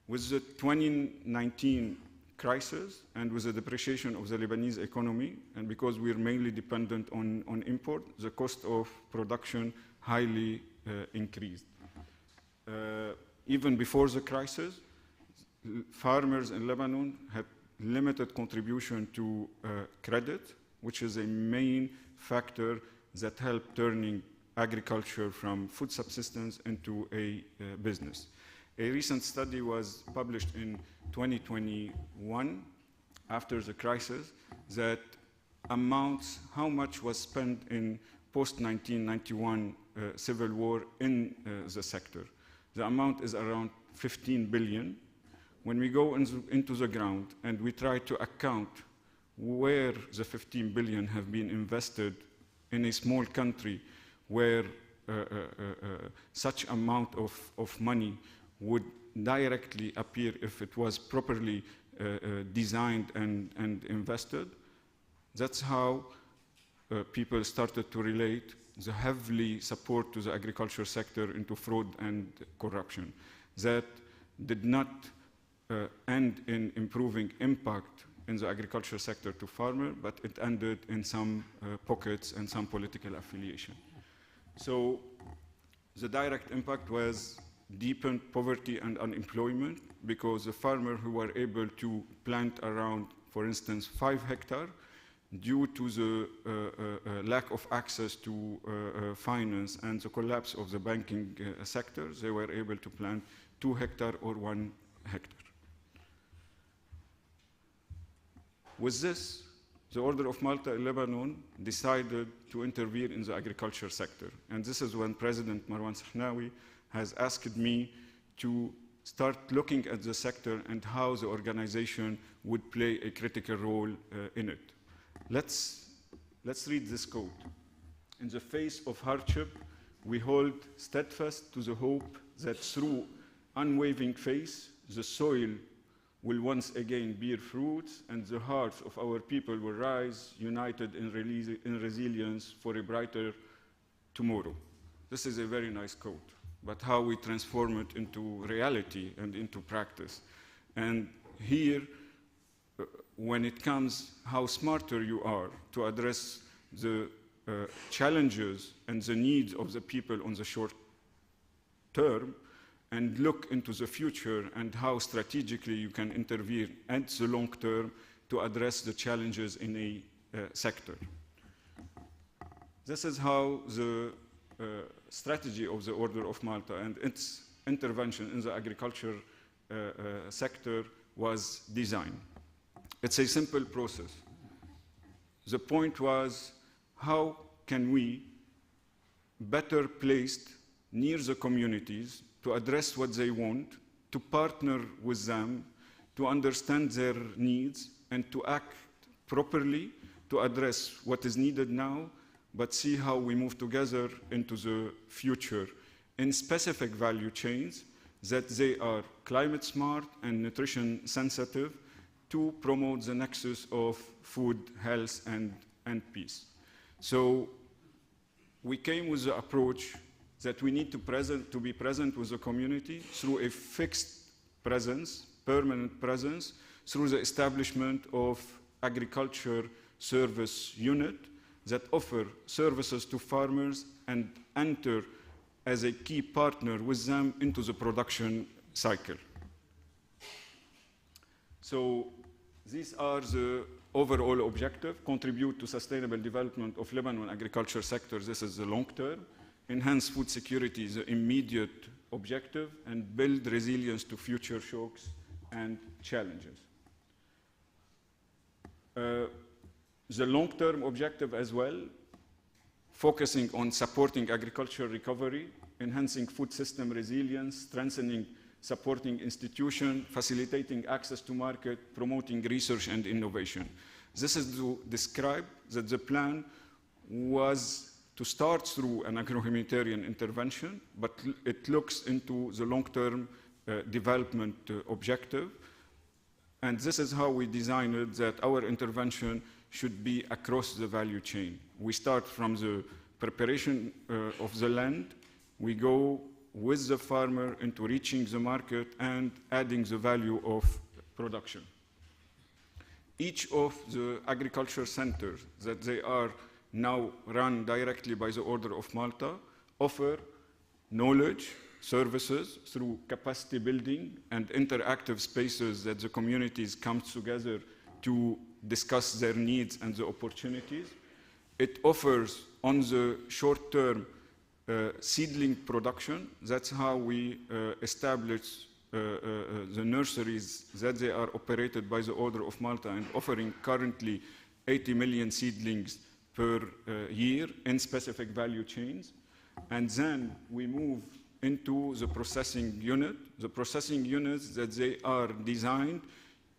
With the 2019 crisis and with the depreciation of the Lebanese economy, and because we're mainly dependent on import, the cost of production highly increased. Even before the crisis, farmers in Lebanon had limited contribution to credit, which is a main factor that helped turning agriculture from food subsistence into a business. A recent study was published in 2021 after the crisis that amounts how much was spent in post-1991 civil war in the sector. The amount is around 15 billion. When we go into the ground and we try to account where the 15 billion have been invested in a small country where such amount of money would directly appear if it was properly designed and invested, that's how people started to relate the heavily support to the agriculture sector into fraud and corruption. That did not end in improving impact in the agriculture sector to farmer, but it ended in some pockets and some political affiliation. So the direct impact was deepened poverty and unemployment because the farmers who were able to plant around, for instance, 5 hectares, due to the lack of access to finance and the collapse of the banking sector, they were able to plant 2 hectares or 1 hectare. With this, the Order of Malta in Lebanon decided to intervene in the agriculture sector. And this is when President Marwan Sahnawi has asked me to start looking at the sector and how the organization would play a critical role in it. Let's read this quote. In the face of hardship, we hold steadfast to the hope that through unwavering faith, the soil will once again bear fruits and the hearts of our people will rise united in resilience for a brighter tomorrow. This is a very nice quote, but how we transform it into reality and into practice. And here, when it comes how smarter you are to address the challenges and the needs of the people on the short term, and look into the future and how strategically you can intervene at the long term to address the challenges in a sector. This is how the strategy of the Order of Malta and its intervention in the agriculture sector was designed. It's a simple process. The point was, how can we better placed near the communities to address what they want, to partner with them, to understand their needs, and to act properly to address what is needed now, but see how we move together into the future in specific value chains that they are climate smart and nutrition sensitive to promote the nexus of food, health, and peace. So we came with the approach that we need to be present with the community through a fixed presence, permanent presence, through the establishment of agriculture service unit that offer services to farmers and enter as a key partner with them into the production cycle. So these are the overall objective: contribute to sustainable development of Lebanon agriculture sector. This is the long term. Enhance food security, the immediate objective, and build resilience to future shocks and challenges. The long-term objective as well, focusing on supporting agricultural recovery, enhancing food system resilience, strengthening supporting institutions, facilitating access to market, promoting research and innovation. This is to describe that the plan was to start through an agro-humanitarian intervention, but it looks into the long-term development objective. And this is how we designed it, that our intervention should be across the value chain. We start from the preparation of the land, we go with the farmer into reaching the market and adding the value of production. Each of the agriculture centers that they are now run directly by the Order of Malta offer knowledge, services through capacity building and interactive spaces that the communities come together to discuss their needs and the opportunities. It offers on the short term seedling production. That's how we establish the nurseries that they are operated by the Order of Malta and offering currently 80 million seedlings per year in specific value chains. And then we move into the processing unit. The processing units that they are designed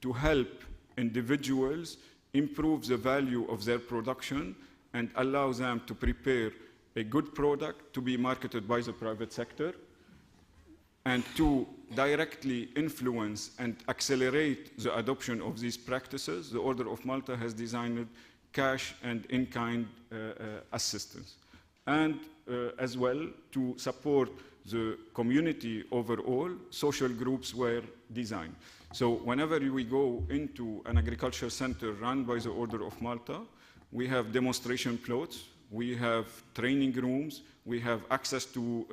to help individuals improve the value of their production and allow them to prepare a good product to be marketed by the private sector. And to directly influence and accelerate the adoption of these practices, the Order of Malta has designed cash and in-kind assistance. And as well, to support the community overall, social groups were designed. So whenever we go into an agriculture center run by the Order of Malta, we have demonstration plots, we have training rooms, we have access to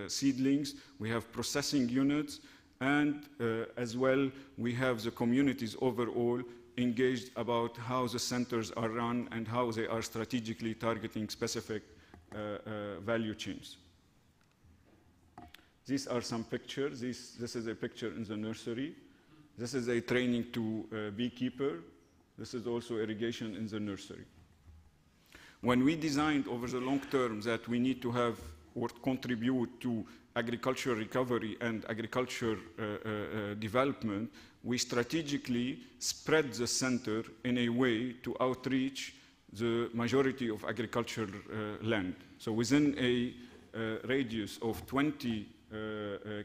seedlings, we have processing units, and as well, we have the communities overall engaged about how the centers are run and how they are strategically targeting specific value chains. These are some pictures. This is a picture in the nursery. This is a training to a beekeeper. This is also irrigation in the nursery. When we designed over the long term that we need to have or contribute to agriculture recovery and agriculture development, we strategically spread the center in a way to outreach the majority of agricultural land. So within a radius of 20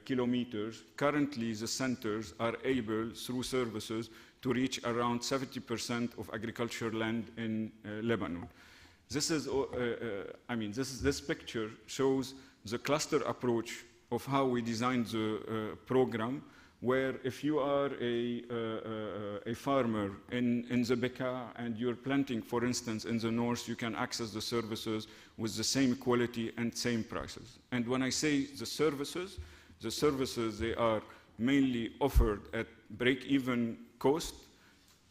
kilometers, currently the centers are able, through services, to reach around 70% of agricultural land in Lebanon. This is, this picture shows the cluster approach of how we designed the program, where if you are a farmer in the Bekaa and you're planting, for instance, in the north, you can access the services with the same quality and same prices. And when I say the services, they are mainly offered at break-even cost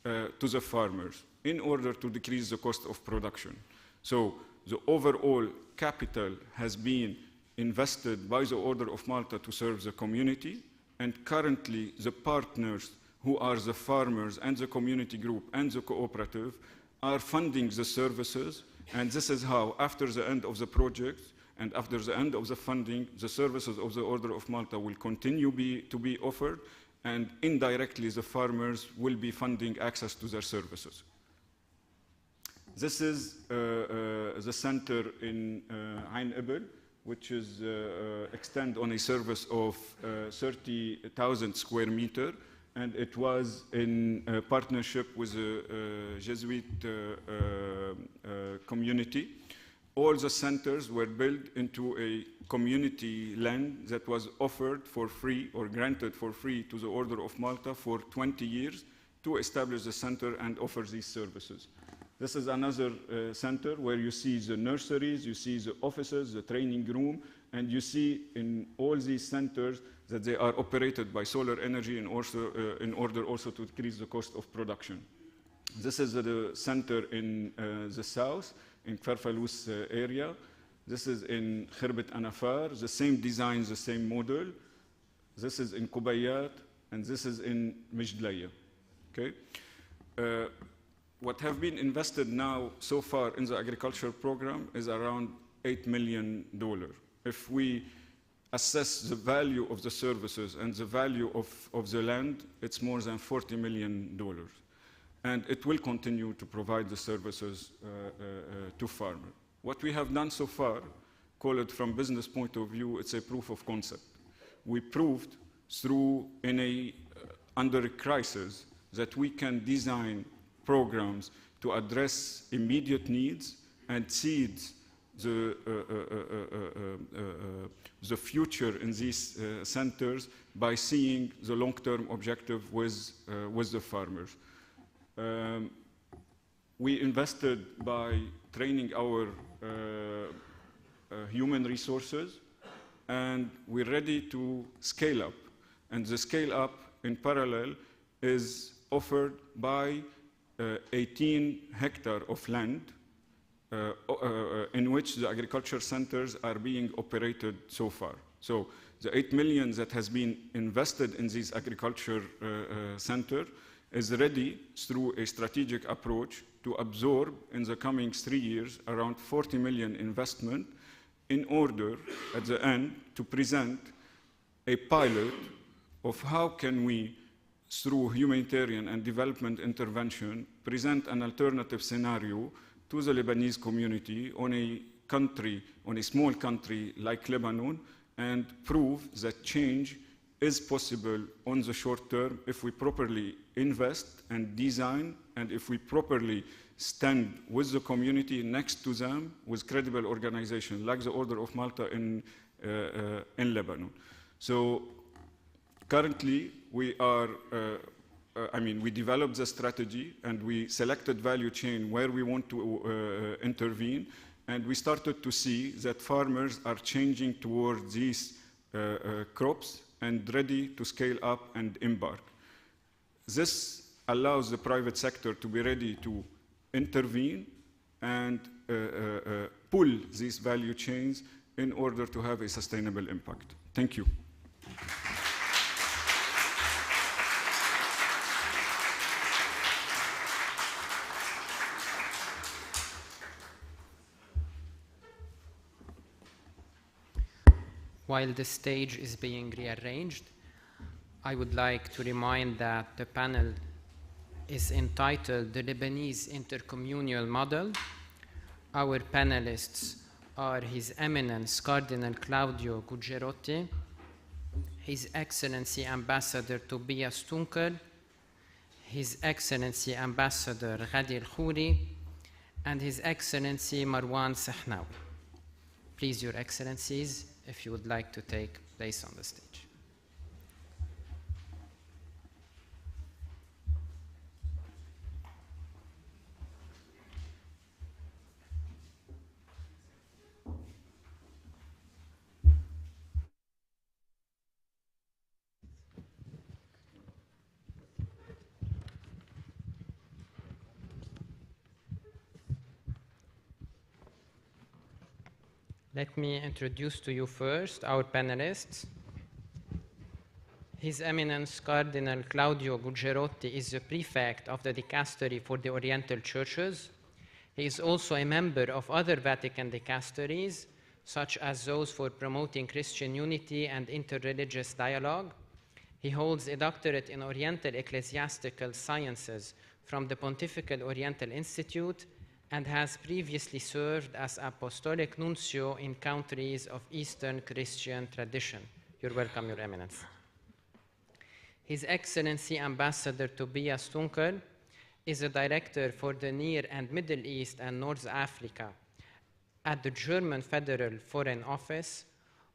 to the farmers in order to decrease the cost of production. So the overall capital has been invested by the Order of Malta to serve the community, and currently the partners who are the farmers and the community group and the cooperative are funding the services, and this is how, after the end of the project and after the end of the funding, the services of the Order of Malta will continue to be offered, and indirectly the farmers will be funding access to their services. This is the center in Ain Ibel, which is extend on a service of 30,000 square meter, and it was in partnership with the Jesuit community. All the centers were built into a community land that was offered for free or granted for free to the Order of Malta for 20 years to establish the center and offer these services. This is another center where you see the nurseries, you see the offices, the training room, and you see in all these centers that they are operated by solar energy in order also to decrease the cost of production. This is the center in the south, in Kfarfalous area. This is in Khirbet Anafar, the same design, the same model. This is in Kubayat, and this is in Mijdlaya. Okay? What have been invested now so far in the agriculture program is around $8 million. If we assess the value of the services and the value of the land, it's more than $40 million. And it will continue to provide the services to farmers. What we have done so far, call it from business point of view, it's a proof of concept. We proved under a crisis that we can design programs to address immediate needs and seed the future in these centers by seeing the long-term objective with the farmers. We invested by training our human resources, and we're ready to scale up. And the scale up in parallel is offered by 18 hectares of land in which the agriculture centers are being operated so far. So the 8 million that has been invested in these agriculture center is ready through a strategic approach to absorb in the coming 3 years around 40 million investment in order at the end to present a pilot of how can we, through humanitarian and development intervention, present an alternative scenario to the Lebanese community on a country, on a small country like Lebanon, and prove that change is possible on the short term if we properly invest and design, and if we properly stand with the community next to them with credible organizations like the Order of Malta in Lebanon. So currently we are, we developed the strategy and we selected value chain where we want to intervene, and we started to see that farmers are changing towards these crops and ready to scale up and embark. This allows the private sector to be ready to intervene and pull these value chains in order to have a sustainable impact. Thank you. While the stage is being rearranged, I would like to remind that the panel is entitled The Lebanese Intercommunal Model. Our panelists are His Eminence Cardinal Claudio Gugerotti, His Excellency Ambassador Tobias Tunkel, His Excellency Ambassador Ghadi Al-Khouri, and His Excellency Marwan Sahnawi. Please, Your Excellencies, if you would like to take place on the stage. Let me introduce to you first our panelists. His Eminence Cardinal Claudio Gugerotti is the prefect of the Dicastery for the Oriental Churches. He is also a member of other Vatican dicasteries, such as those for promoting Christian unity and interreligious dialogue. He holds a doctorate in Oriental Ecclesiastical Sciences from the Pontifical Oriental Institute and has previously served as Apostolic Nuncio in countries of Eastern Christian tradition. You're welcome, Your Eminence. His Excellency Ambassador Tobias Tunkel is a director for the Near and Middle East and North Africa at the German Federal Foreign Office.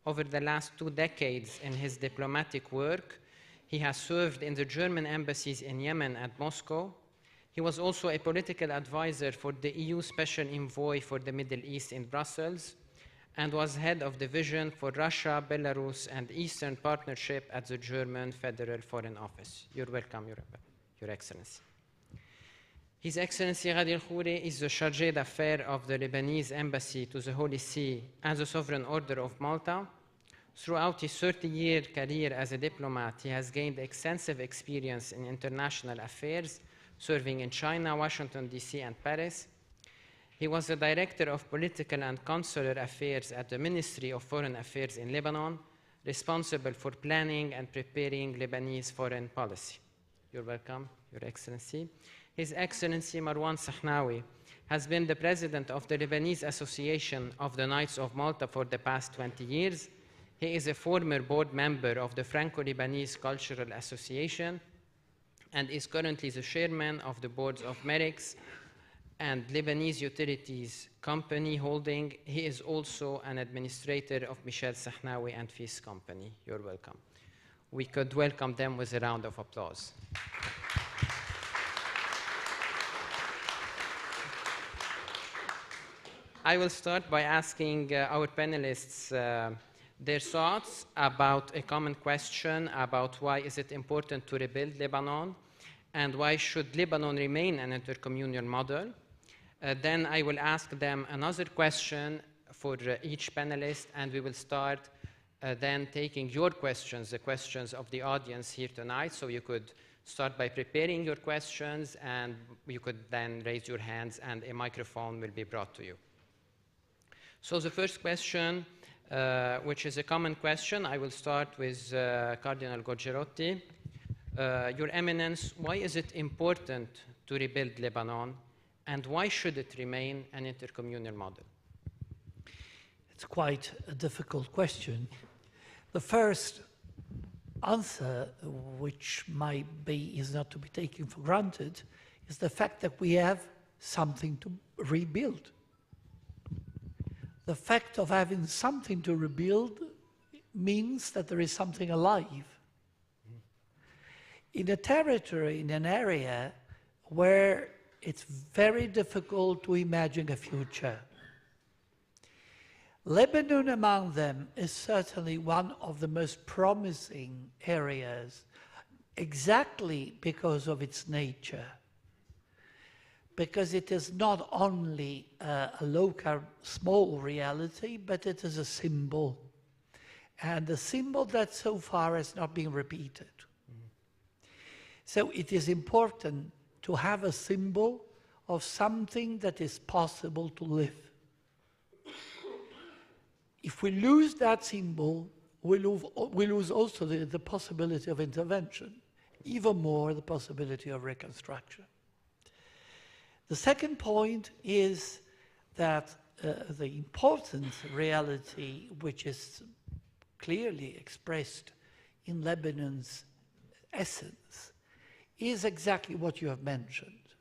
Over the last 2 decades in his diplomatic work, he has served in the German embassies in Yemen and Moscow. He was also a political advisor for the EU Special Envoy for the Middle East in Brussels and was head of division for Russia, Belarus, and Eastern Partnership at the German Federal Foreign Office. You're welcome, Your Excellency. His Excellency Ghadi Al-Khouri is the Chargé d'Affaires of the Lebanese Embassy to the Holy See and the Sovereign Order of Malta. Throughout his 30-year career as a diplomat, he has gained extensive experience in international affairs, serving in China, Washington, D.C., and Paris. He was the Director of Political and Consular Affairs at the Ministry of Foreign Affairs in Lebanon, responsible for planning and preparing Lebanese foreign policy. You're welcome, Your Excellency. His Excellency Marwan Sahnawi has been the President of the Lebanese Association of the Knights of Malta for the past 20 years. He is a former board member of the Franco-Lebanese Cultural Association and is currently the chairman of the boards of Merix and Lebanese Utilities Company Holding. He is also an administrator of Michel Sahnawi and Fils Company. You're welcome. We could welcome them with a round of applause. I will start by asking our panelists their thoughts about a common question about why is it important to rebuild Lebanon and why should Lebanon remain an intercommunal model. Then I will ask them another question for each panelist, and we will start then taking your questions, the questions of the audience here tonight. So you could start by preparing your questions, and you could then raise your hands, and a microphone will be brought to you. So the first question, which is a common question, I will start with Cardinal Goggerotti. Your Eminence, why is it important to rebuild Lebanon, and why should it remain an intercommunal model? It's quite a difficult question. The first answer, which is not to be taken for granted, is the fact that we have something to rebuild. The fact of having something to rebuild means that there is something alive. In a territory, in an area where it's very difficult to imagine a future, Lebanon among them is certainly one of the most promising areas, exactly because of its nature. Because it is not only a local, small reality, but it is a symbol. And a symbol that so far has not been repeated. So it is important to have a symbol of something that is possible to live. If we lose that symbol, we lose also the possibility of intervention, even more the possibility of reconstruction. The second point is that the important reality, which is clearly expressed in Lebanon's essence, is exactly what you have mentioned,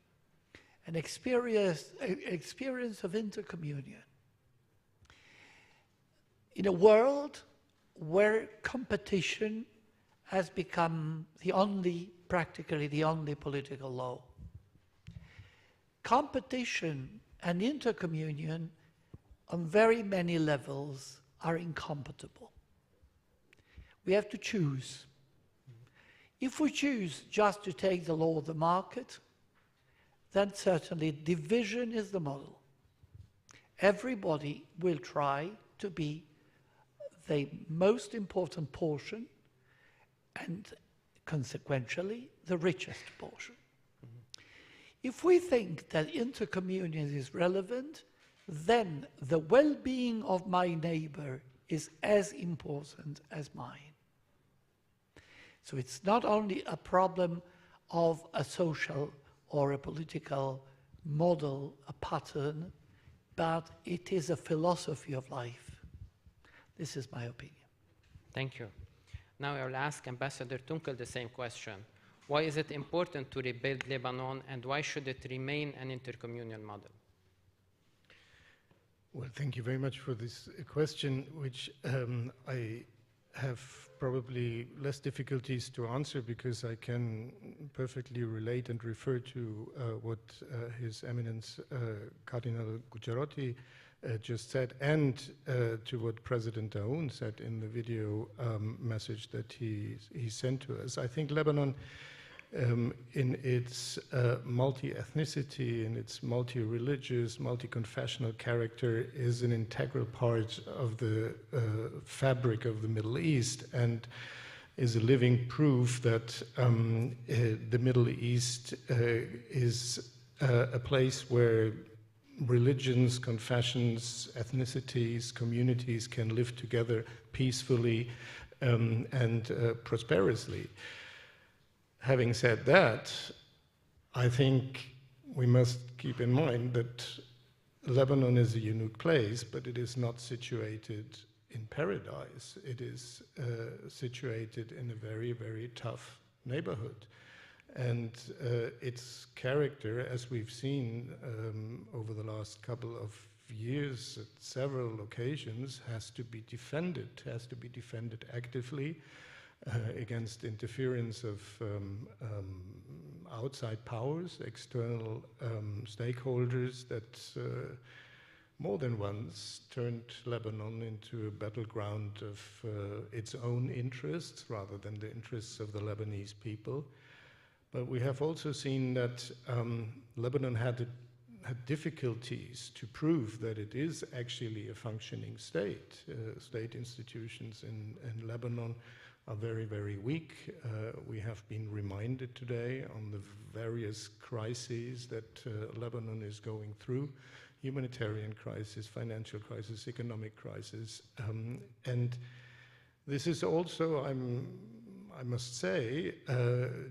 an experience of intercommunion. In a world where competition has become practically the only political law, competition and intercommunion on very many levels are incompatible. We have to choose. If we choose just to take the law of the market, then certainly division is the model. Everybody will try to be the most important portion and consequentially the richest portion. If we think that intercommunion is relevant, then the well-being of my neighbor is as important as mine. So it's not only a problem of a social or a political model, a pattern, but it is a philosophy of life. This is my opinion. Thank you. Now I will ask Ambassador Tunkel the same question. Why is it important to rebuild Lebanon, and why should it remain an intercommunal model? Well, thank you very much for this question, which I have probably less difficulties to answer because I can perfectly relate and refer to what His Eminence Cardinal Goggerotti just said, and to what President Aoun said in the video message that he sent to us. I think Lebanon, in its multi-ethnicity, in its multi-religious, multi-confessional character, is an integral part of the fabric of the Middle East and is a living proof that the Middle East is a place where religions, confessions, ethnicities, communities can live together peacefully and prosperously. Having said that, I think we must keep in mind that Lebanon is a unique place, but it is not situated in paradise. It is situated in a very, very tough neighborhood. And its character, as we've seen over the last couple of years at several occasions, has to be defended actively against interference of outside powers, external stakeholders that more than once turned Lebanon into a battleground of its own interests rather than the interests of the Lebanese people. But we have also seen that Lebanon had difficulties to prove that it is actually a functioning state. State institutions in Lebanon are very, very weak. We have been reminded today on the various crises that Lebanon is going through: humanitarian crisis, financial crisis, economic crisis. And this is also, I must say,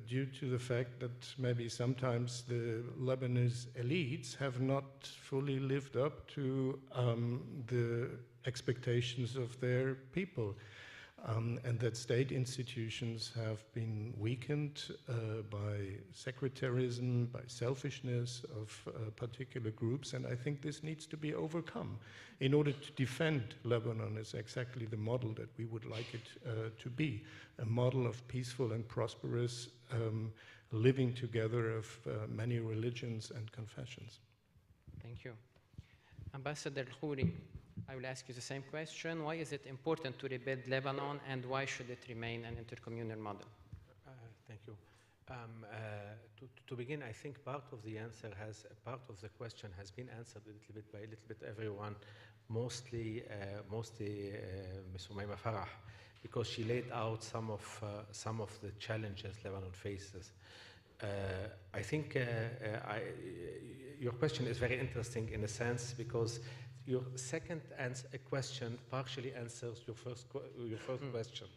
due to the fact that maybe sometimes the Lebanese elites have not fully lived up to the expectations of their people. And that state institutions have been weakened by sectarianism, by selfishness of particular groups, and I think this needs to be overcome in order to defend Lebanon as exactly the model that we would like it to be, a model of peaceful and prosperous living together of many religions and confessions. Thank you. Ambassador Khouri, I will ask you the same question. Why is it important to rebuild Lebanon, and why should it remain an intercommunal model? Thank you. To begin, I think part of the question has been answered a little bit by everyone, mostly Ms. Umayma Farah, because she laid out some of the challenges Lebanon faces. I think your question is very interesting in a sense, because your second question partially answers your first question.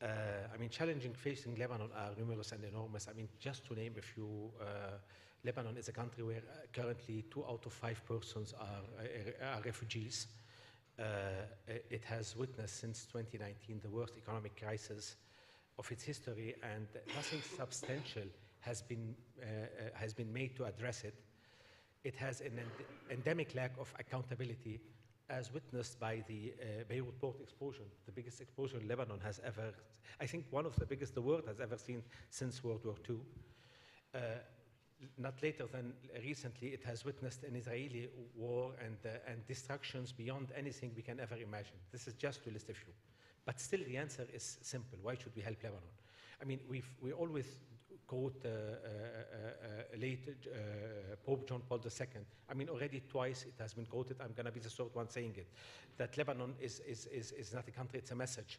I mean, challenges facing Lebanon are numerous and enormous. I mean, just to name a few, Lebanon is a country where currently 2 out of 5 persons are refugees. It has witnessed since 2019 the worst economic crisis of its history, and nothing substantial has been made to address it. It has an endemic lack of accountability, as witnessed by the Beirut port explosion, the biggest explosion Lebanon has ever, I think one of the biggest the world has ever seen since World War II. Not later than recently, it has witnessed an Israeli war and destructions beyond anything we can ever imagine. This is just to list a few. But still, the answer is simple. Why should we help Lebanon? I mean, we always quote late Pope John Paul II. I mean, already twice it has been quoted. I'm going to be the third one saying it, that Lebanon is not a country, it's a message.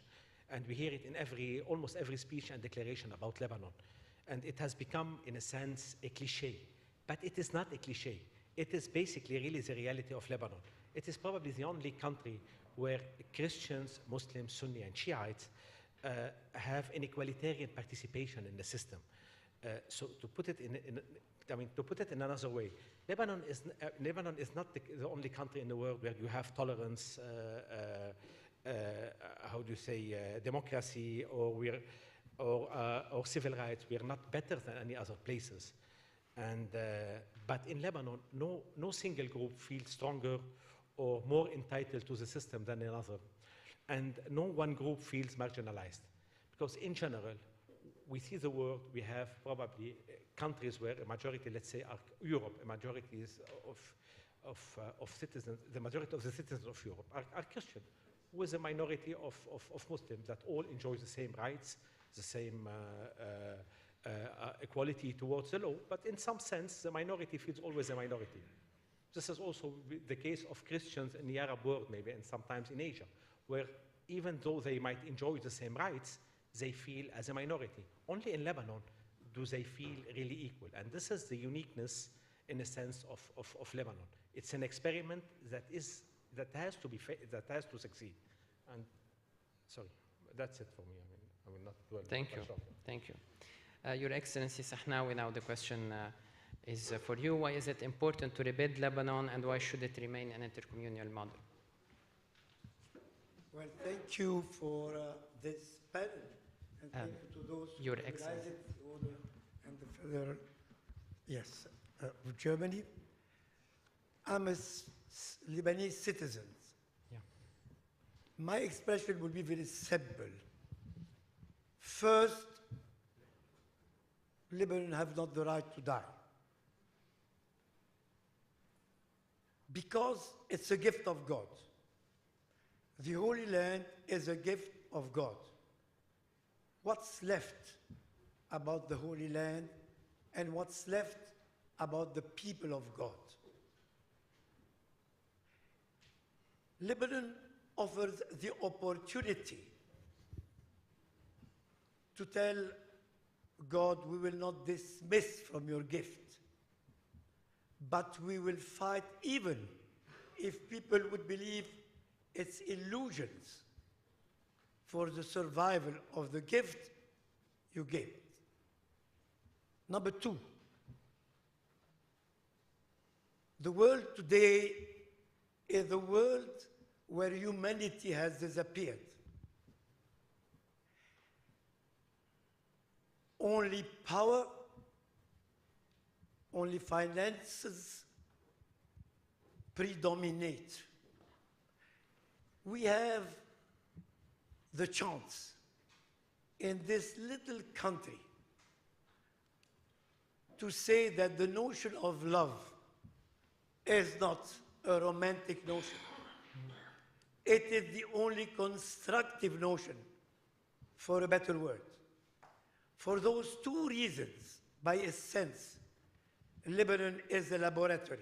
And we hear it in almost every speech and declaration about Lebanon. And it has become, in a sense, a cliche. But it is not a cliche. It is basically really the reality of Lebanon. It is probably the only country where Christians, Muslims, Sunni, and Shiites have an equalitarian participation in the system. So to put it in another way, Lebanon is not the only country in the world where you have tolerance, democracy, or civil rights. We are not better than any other places. But in Lebanon, no single group feels stronger or more entitled to the system than another. And no one group feels marginalized. Because in general, we see the world, we have probably countries where a majority, let's say, are Europe, a majority of citizens, the majority of the citizens of Europe are Christian, with a minority of Muslims that all enjoy the same rights, the same equality towards the law, but in some sense, the minority feels always a minority. This is also the case of Christians in the Arab world, maybe, and sometimes in Asia, where even though they might enjoy the same rights, they feel as a minority. Only in Lebanon do they feel really equal. And this is the uniqueness, in a sense, of Lebanon. It's an experiment that has to succeed. And sorry, that's it for me. I will not dwell. Thank you. Thank you. Your Excellency Sahnawi, now the question is for you. Why is it important to rebuild Lebanon, and why should it remain an intercommunal model? Well, thank you for this panel, and thank you to those Your who organized Excellency. it, the order and the federal, of Germany. I'm a Lebanese citizen. Yeah. My expression will be very simple. First, Lebanon have not the right to die, because it's a gift of God. The Holy Land is a gift of God. What's left about the Holy Land and what's left about the people of God? Lebanon offers the opportunity to tell God, we will not dismiss from your gift, but we will fight even if people would believe it's illusions for the survival of the gift you gave. Number two, the world today is a world where humanity has disappeared. Only power, only finances predominate. We have the chance in this little country to say that the notion of love is not a romantic notion. It is the only constructive notion for a better world. For those two reasons, by a sense, Lebanon is a laboratory.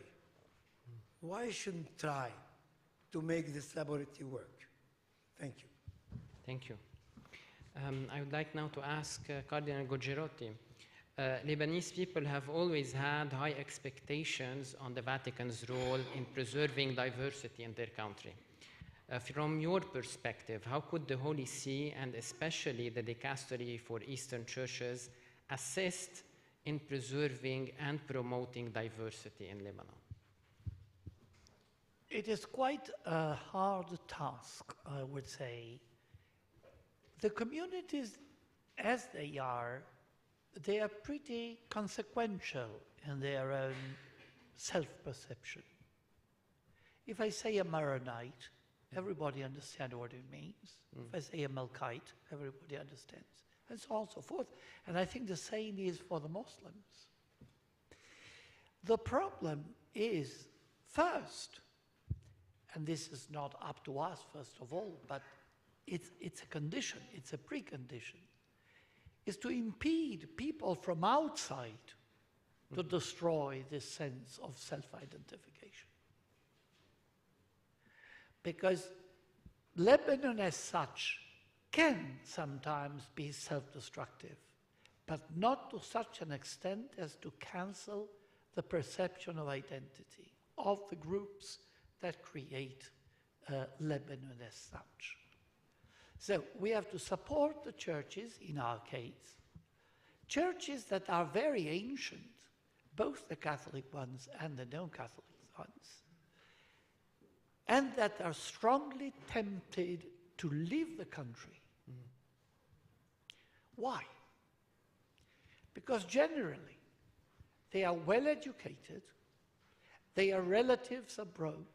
Why shouldn't try to make this laboratory work? Thank you. Thank you. I would like now to ask Cardinal Goggerotti. Lebanese people have always had high expectations on the Vatican's role in preserving diversity in their country. From your perspective, how could the Holy See, and especially the Dicastery for Eastern Churches, assist in preserving and promoting diversity in Lebanon? It is quite a hard task, I would say. The communities, as they are pretty consequential in their own self-perception. If I say a Maronite, everybody understands what it means. If I say a Melkite, everybody understands, and so on and so forth. And I think the same is for the Muslims. The problem is, first, and this is not up to us, first of all, but it's a condition, it's a precondition, is to impede people from outside to destroy this sense of self-identification. Because Lebanon as such can sometimes be self-destructive, but not to such an extent as to cancel the perception of identity of the groups that create Lebanon as such. So we have to support the churches, in our case, churches that are very ancient, both the Catholic ones and the non-Catholic ones, and that are strongly tempted to leave the country. Why? Because generally, they are well educated, they are relatives abroad,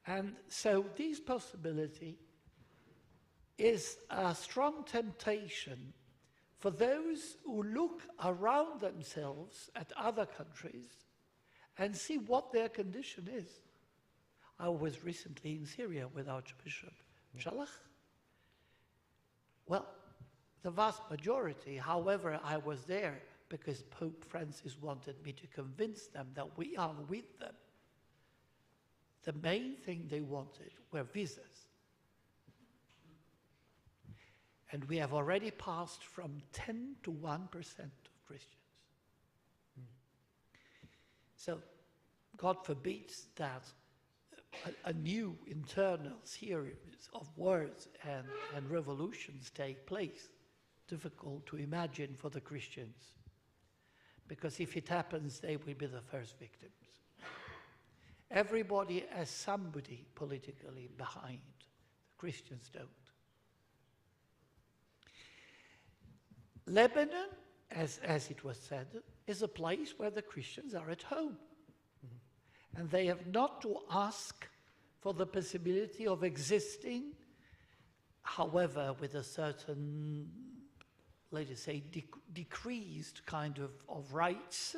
and so this possibility is a strong temptation for those who look around themselves at other countries and see what their condition is. I was recently in Syria with Archbishop Shalach. Well, the vast majority, however, I was there because Pope Francis wanted me to convince them that we are with them. The main thing they wanted were visas. And we have already passed from 10 to 1% of Christians. So, God forbids that a new internal series of wars and revolutions take place. Difficult to imagine for the Christians, because if it happens, they will be the first victims. Everybody has somebody politically behind. The Christians don't. Lebanon, as it was said, is a place where the Christians are at home. And they have not to ask for the possibility of existing, however, with a certain, let us say, decreased kind of rights.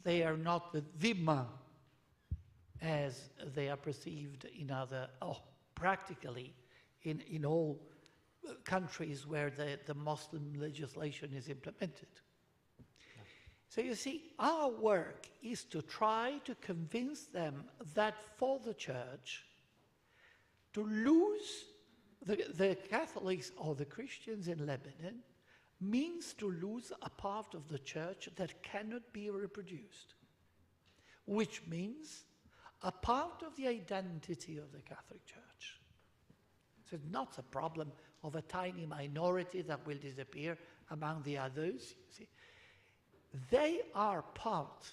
They are not the dhimma as they are perceived in other, practically in all countries where the Muslim legislation is implemented. So you see, our work is to try to convince them that for the church, to lose the Catholics or the Christians in Lebanon means to lose a part of the church that cannot be reproduced, which means a part of the identity of the Catholic Church. So it's not a problem of a tiny minority that will disappear among the others. You see, they are part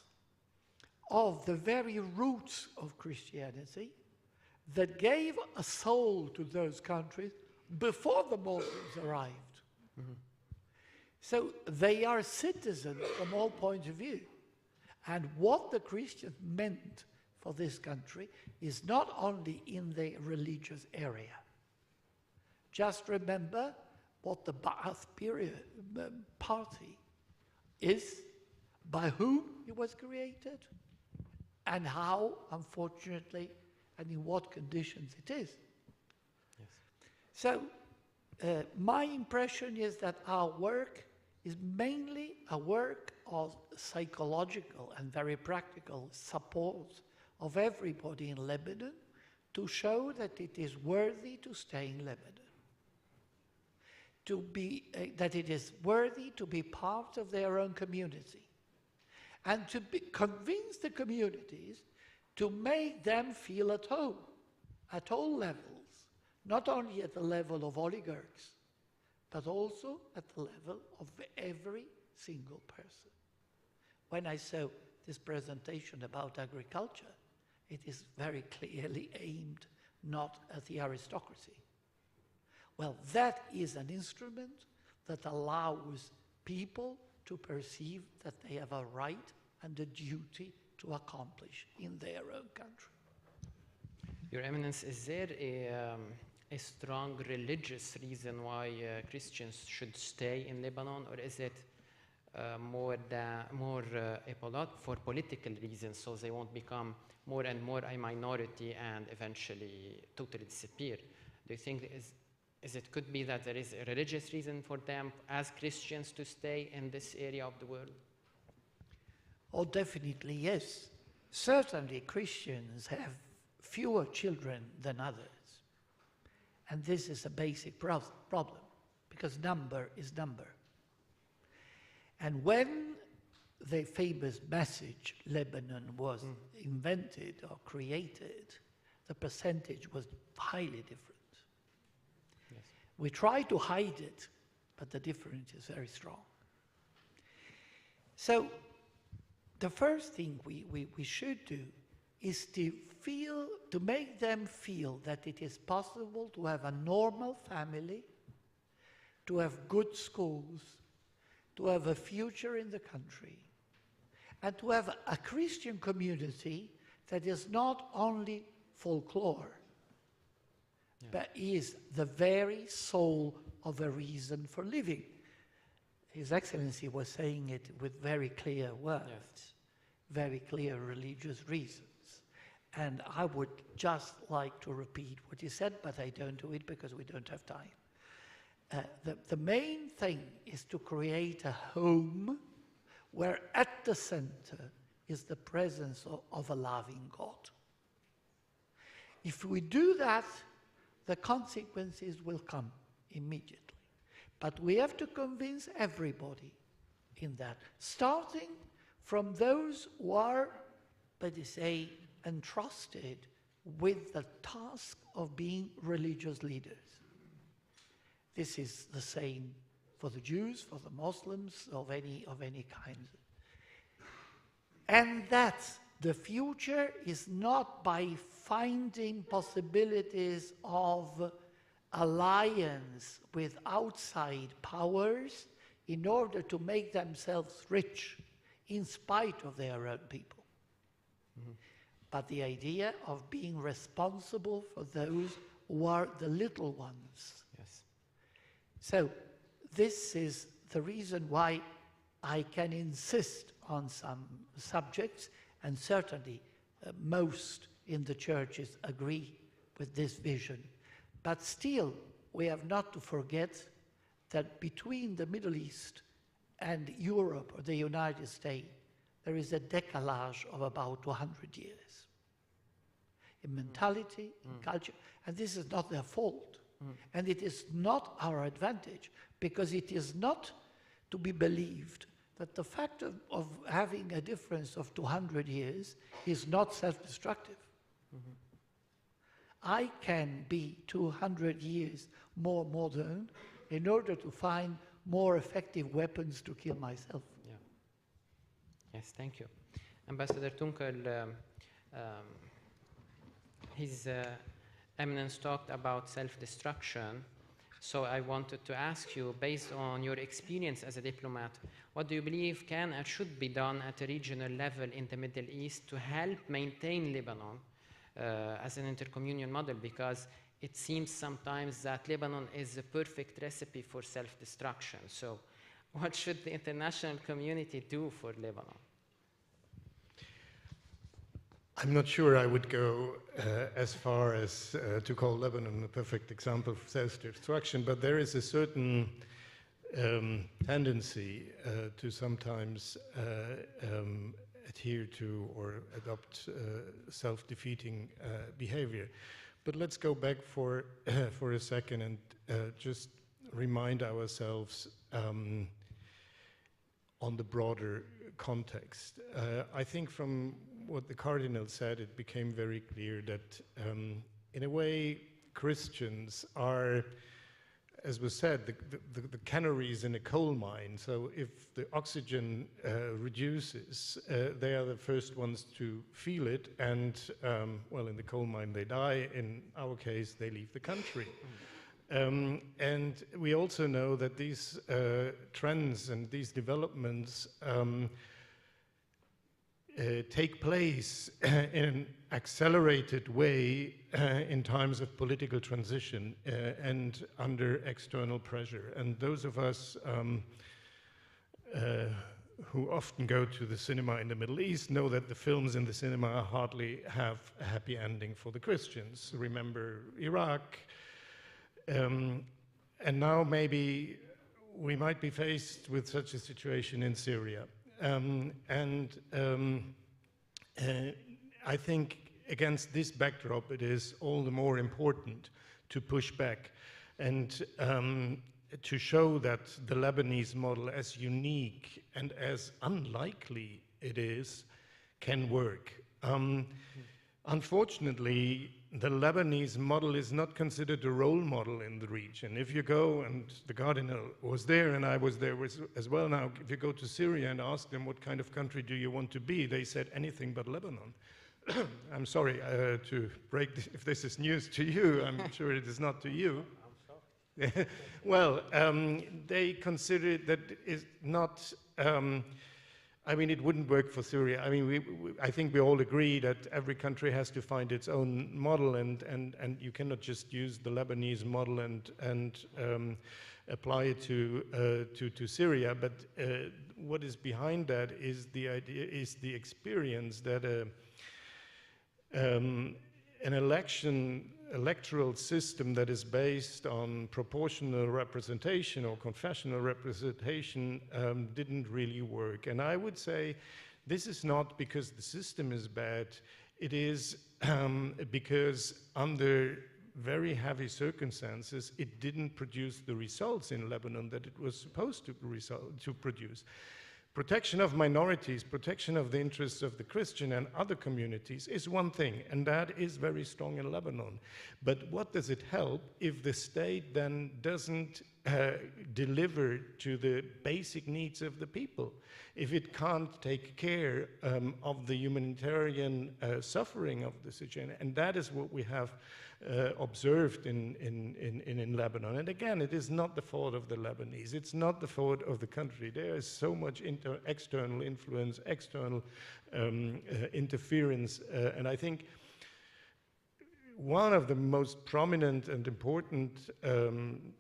of the very roots of Christianity that gave a soul to those countries before the Muslims arrived. Mm-hmm. So they are citizens from all points of view. And what the Christians meant for this country is not only in the religious area. Just remember what the Ba'ath Party is, by whom it was created, and how, unfortunately, and in what conditions it is. Yes. So, my impression is that our work is mainly a work of psychological and very practical support of everybody in Lebanon to show that it is worthy to stay in Lebanon, to be, that it is worthy to be part of their own community, and to convince the communities to make them feel at home, at all levels, not only at the level of oligarchs, but also at the level of every single person. When I saw this presentation about agriculture, it is very clearly aimed not at the aristocracy. Well, that is an instrument that allows people to perceive that they have a right and a duty to accomplish in their own country. Your Eminence, is there a strong religious reason why Christians should stay in Lebanon, or is it more for political reasons, so they won't become more and more a minority and eventually totally disappear? Do you think it could be that there is a religious reason for them as Christians to stay in this area of the world? Oh, definitely, yes. Certainly Christians have fewer children than others. And this is a basic problem, because number is number. And when the famous message Lebanon was invented or created, the percentage was highly different. Yes. We try to hide it, but the difference is very strong. So the first thing we should do is to make them feel that it is possible to have a normal family, to have good schools, to have a future in the country, and to have a Christian community that is not only folklore, but is the very soul of a reason for living. His Excellency was saying it with very clear words, very clear religious reasons. And I would just like to repeat what he said, but I don't do it because we don't have time. The main thing is to create a home where at the center is the presence of a loving God. If we do that, the consequences will come immediately. But we have to convince everybody in that, starting from those who are, let us say, entrusted with the task of being religious leaders. This is the same for the Jews, for the Muslims, of any kind. And that the future is not by finding possibilities of alliance with outside powers in order to make themselves rich in spite of their own people. Mm-hmm. But the idea of being responsible for those who are the little ones. Yes. So this is the reason why I can insist on some subjects, and certainly most in the churches agree with this vision. But still, we have not to forget that between the Middle East and Europe or the United States, there is a decalage of about 200 years. in mentality, in culture, and this is not their fault. And it is not our advantage, because it is not to be believed that the fact of having a difference of 200 years is not self-destructive. I can be 200 years more modern in order to find more effective weapons to kill myself. Yeah. Yes, thank you. Ambassador Tunkel, his Eminence talked about self-destruction. So I wanted to ask you, based on your experience as a diplomat, what do you believe can and should be done at a regional level in the Middle East to help maintain Lebanon as an intercommunal model? Because it seems sometimes that Lebanon is a perfect recipe for self-destruction. So what should the international community do for Lebanon? I'm not sure I would go as far as to call Lebanon a perfect example of self-destruction, but there is a certain tendency to sometimes adhere to or adopt self-defeating behavior. But let's go back for a second and just remind ourselves on the broader context. I think from what the Cardinal said, it became very clear that in a way Christians are, as was said, the canaries in a coal mine. So if the oxygen reduces, they are the first ones to feel it, and well, in the coal mine they die. In our case, they leave the country. And we also know that these trends and these developments take place in an accelerated way in times of political transition and under external pressure. And those of us who often go to the cinema in the Middle East know that the films in the cinema hardly have a happy ending for the Christians. Remember Iraq. And now maybe we might be faced with such a situation in Syria. I think against this backdrop, it is all the more important to push back and to show that the Lebanese model, as unique and as unlikely it is, can work. Unfortunately, the Lebanese model is not considered a role model in the region. If you go, and the Cardinal was there and I was there as well now, if you go to Syria and ask them what kind of country do you want to be, they said anything but Lebanon. I'm sorry to break this, if this is news to you, I'm sure it is not to you. I'm sorry. Well, they consider that it's not, I mean, it wouldn't work for Syria. I mean, I think we all agree that every country has to find its own model, and you cannot just use the Lebanese model and apply it to Syria. But what is behind that is the idea, is the experience that an electoral system that is based on proportional representation or confessional representation didn't really work. And I would say this is not because the system is bad, it is because under very heavy circumstances, it didn't produce the results in Lebanon that it was supposed to produce. Protection of minorities, protection of the interests of the Christian and other communities is one thing, and that is very strong in Lebanon. But what does it help if the state then doesn't deliver to the basic needs of the people? If it can't take care of the humanitarian suffering of the situation, and that is what we have observed in Lebanon. And again, it is not the fault of the Lebanese. It's not the fault of the country. There is so much external influence, external interference. And I think one of the most prominent and important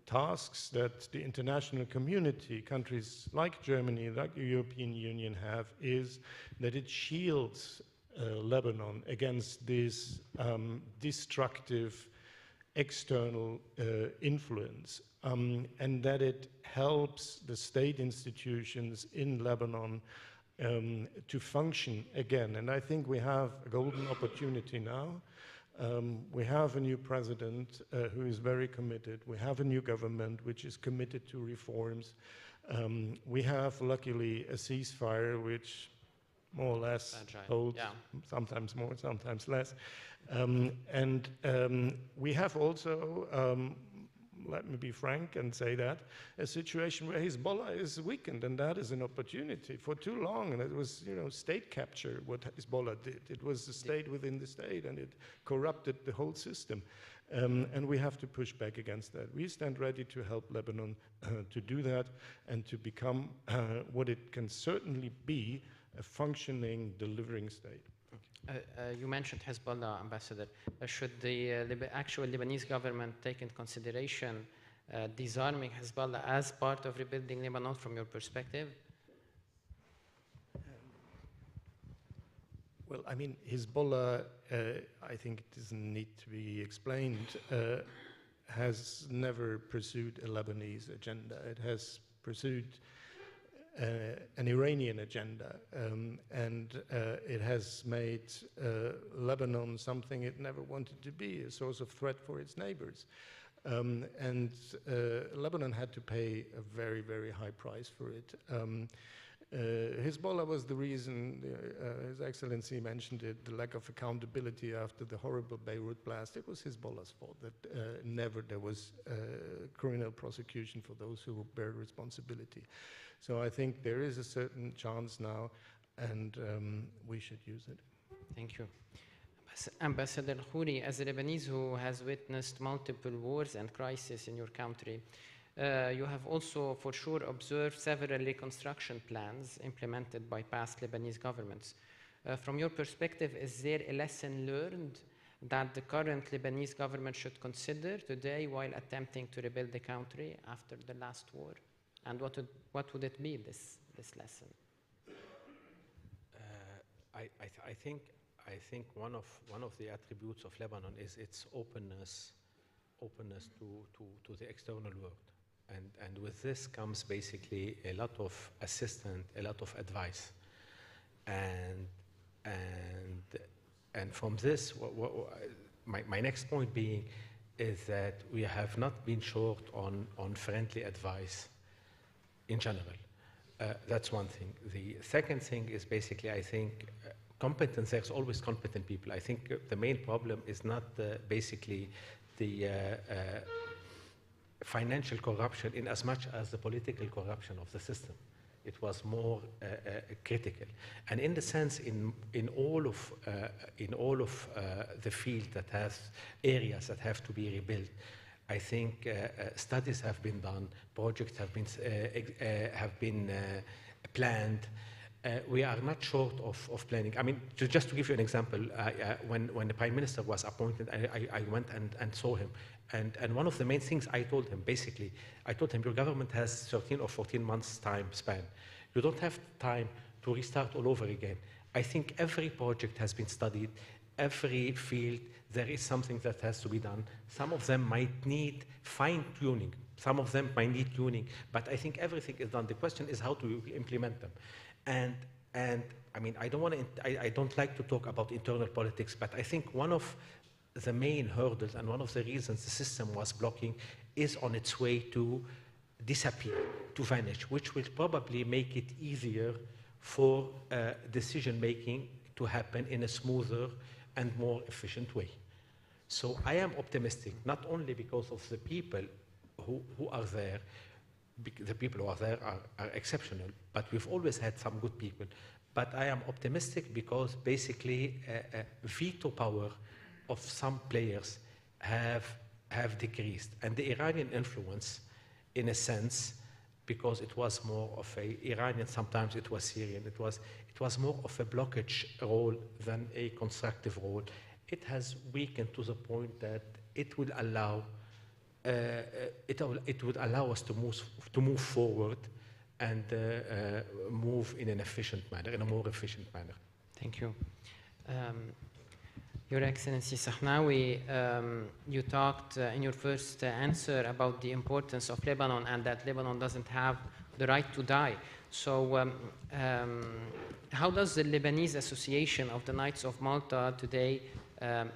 tasks that the international community, countries like Germany, like the European Union have, is that it shields Lebanon against this destructive external influence, and that it helps the state institutions in Lebanon to function again. And I think we have a golden opportunity now We have a new president who is very committed. We have a new government which is committed to reforms. We have, luckily, a ceasefire which more or less holds, sometimes more, sometimes less. We have also, let me be frank and say that, a situation where Hezbollah is weakened, and that is an opportunity. For too long, and it was, state capture, what Hezbollah did. It was the state within the state, and it corrupted the whole system. And we have to push back against that. We stand ready to help Lebanon to do that and to become what it can certainly be, a functioning, delivering state. You mentioned Hezbollah, Ambassador. Should the actual Lebanese government take into consideration disarming Hezbollah as part of rebuilding Lebanon from your perspective? Well, I mean, Hezbollah, I think it doesn't need to be explained, has never pursued a Lebanese agenda. It has pursued an Iranian agenda, and it has made Lebanon something it never wanted to be, a source of threat for its neighbors. Lebanon had to pay a very, very high price for it. Hezbollah was the reason, His Excellency mentioned it, the lack of accountability after the horrible Beirut blast. It was Hezbollah's fault that never there was criminal prosecution for those who bear responsibility. So I think there is a certain chance now, and we should use it. Thank you. Ambassador Khouri, as a Lebanese who has witnessed multiple wars and crises in your country, you have also for sure observed several reconstruction plans implemented by past Lebanese governments. From your perspective, is there a lesson learned that the current Lebanese government should consider today while attempting to rebuild the country after the last war? And what would it be, this lesson? I think one of the attributes of Lebanon is its openness to the external world. And with this comes basically a lot of assistance, a lot of advice. And from this, my next point being is that we have not been short on friendly advice in general. That's one thing. The second thing is basically, I think, competence. There's always competent people. I think the main problem is not basically the financial corruption in as much as the political corruption of the system. It was more critical, and in the sense, in all of the field that has areas that have to be rebuilt, I think studies have been done, projects have been planned. We are not short of planning. I mean, just to give you an example, when the Prime Minister was appointed, I went and saw him. And one of the main things I told him, basically, I told him, your government has 13 or 14 months time span. You don't have time to restart all over again. I think every project has been studied, every field, there is something that has to be done. Some of them might need fine-tuning. Some of them might need tuning. But I think everything is done. The question is how to implement them. And I mean, I don't like to talk about internal politics, but I think one of the main hurdles and one of the reasons the system was blocking is on its way to disappear, to vanish, which will probably make it easier for decision-making to happen in a smoother and more efficient way. So I am optimistic, not only because of the people who are there. The people who are there are exceptional, but we've always had some good people. But I am optimistic because basically veto power of some players have decreased. And the Iranian influence, in a sense, because it was more of a Iranian, sometimes it was Syrian, it was more of a blockage role than a constructive role. It has weakened to the point that it will allow it would allow us to move forward and move in an efficient manner, in a more efficient manner. Thank you. Your Excellency Sahnawi, you talked in your first answer about the importance of Lebanon and that Lebanon doesn't have the right to die. So how does the Lebanese Association of the Knights of Malta today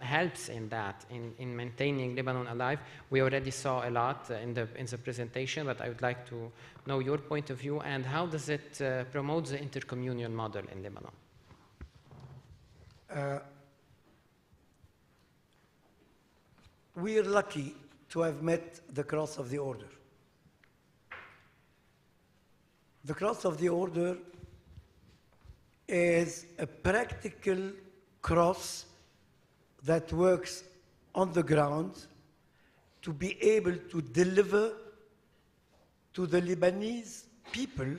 helps in that, in maintaining Lebanon alive? We already saw a lot in the presentation, but I would like to know your point of view, and how does it promote the intercommunal model in Lebanon? We're lucky to have met the Cross of the Order. The Cross of the Order is a practical cross that works on the ground to be able to deliver to the Lebanese people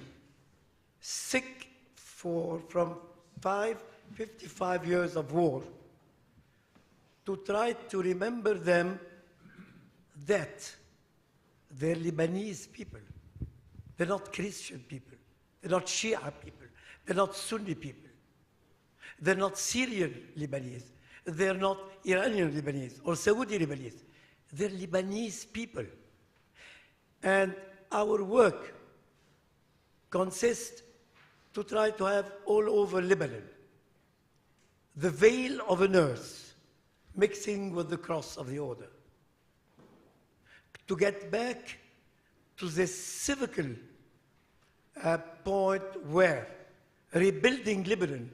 sick from 55 years of war, to try to remember them that they're Lebanese people. They're not Christian people. They're not Shia people. They're not Sunni people. They're not Syrian Lebanese. They're not Iranian Lebanese or Saudi Lebanese. They're Lebanese people. And our work consists to try to have all over Lebanon the veil of a nurse mixing with the cross of the order, to get back to the civical point where rebuilding Lebanon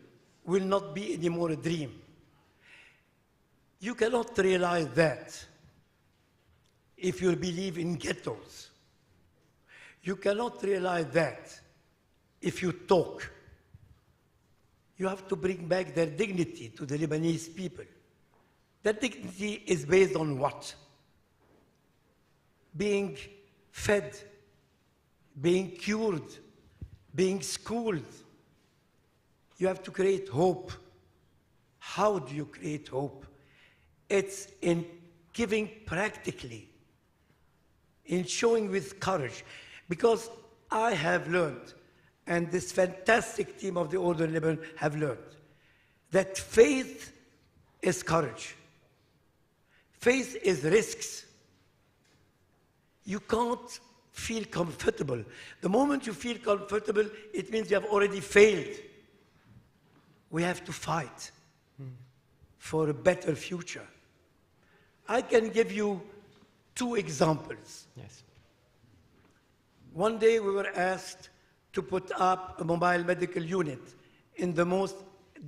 will not be anymore a dream. You cannot realize that if you believe in ghettos. You cannot realize that if you talk. You have to bring back their dignity to the Lebanese people. That dignity is based on what? Being fed, being cured, being schooled. You have to create hope. How do you create hope? It's in giving practically, in showing with courage. Because I have learned, and this fantastic team of the Order in Lebanon have learned, that faith is courage. Faith is risks. You can't feel comfortable. The moment you feel comfortable, it means you have already failed. We have to fight for a better future. I can give you 2 examples. Yes. One day we were asked to put up a mobile medical unit in the most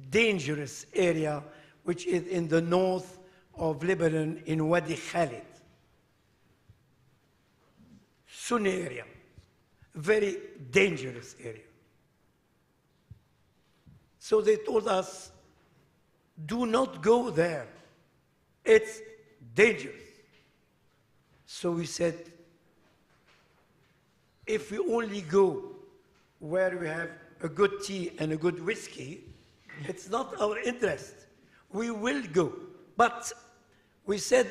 dangerous area, which is in the north of Lebanon in Wadi Khalid. Sunni area, very dangerous area. So they told us, do not go there. It's dangerous. So we said, if we only go where we have a good tea and a good whiskey, it's not our interest. We will go. But we said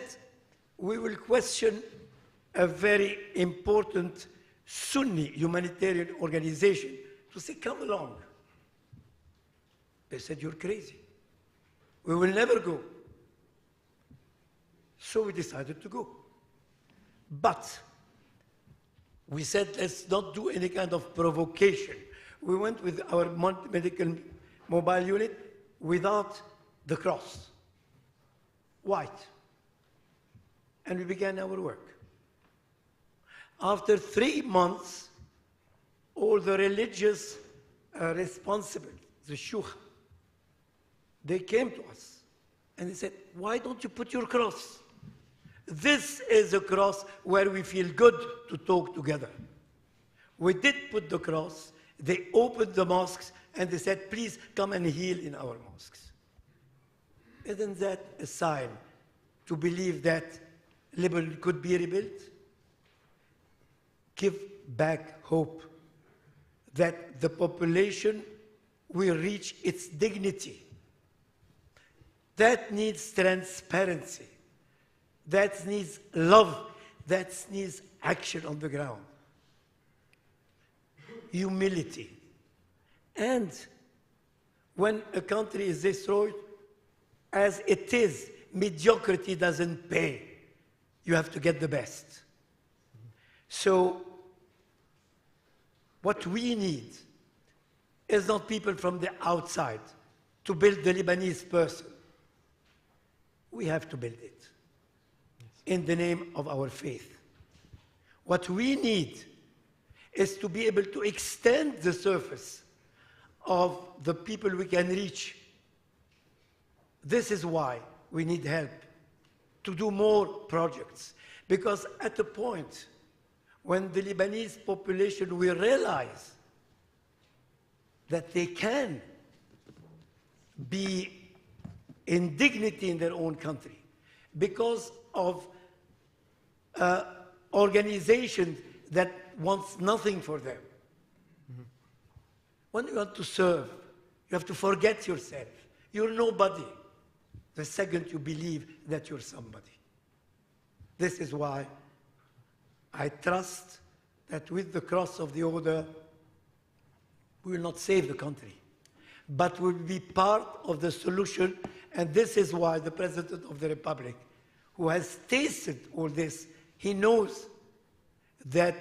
we will question a very important Sunni humanitarian organization to say, come along. They said, you're crazy. We will never go. So we decided to go. But we said, let's not do any kind of provocation. We went with our medical mobile unit without the cross, white. And we began our work. After 3 months, all the religious responsible, the shuyukh, they came to us and they said, why don't you put your cross? This is a cross where we feel good to talk together. We did put the cross. They opened the mosques and they said, please come and heal in our mosques. Isn't that a sign to believe that Lebanon could be rebuilt? Give back hope that the population will reach its dignity. That needs transparency. That needs love. That needs action on the ground. Humility. And when a country is destroyed, as it is, mediocrity doesn't pay. You have to get the best. So, what we need is not people from the outside to build the Lebanese person. we have to build it in the name of our faith. What we need is to be able to extend the surface of the people we can reach. This is why we need help to do more projects, because at a point when the Lebanese population will realize that they can be in dignity in their own country because of organizations that wants nothing for them. When you want to serve, you have to forget yourself. You're nobody the second you believe that you're somebody. This is why I trust that with the cross of the order, we will not save the country, but will be part of the solution. And this is why the President of the Republic, who has tasted all this, he knows that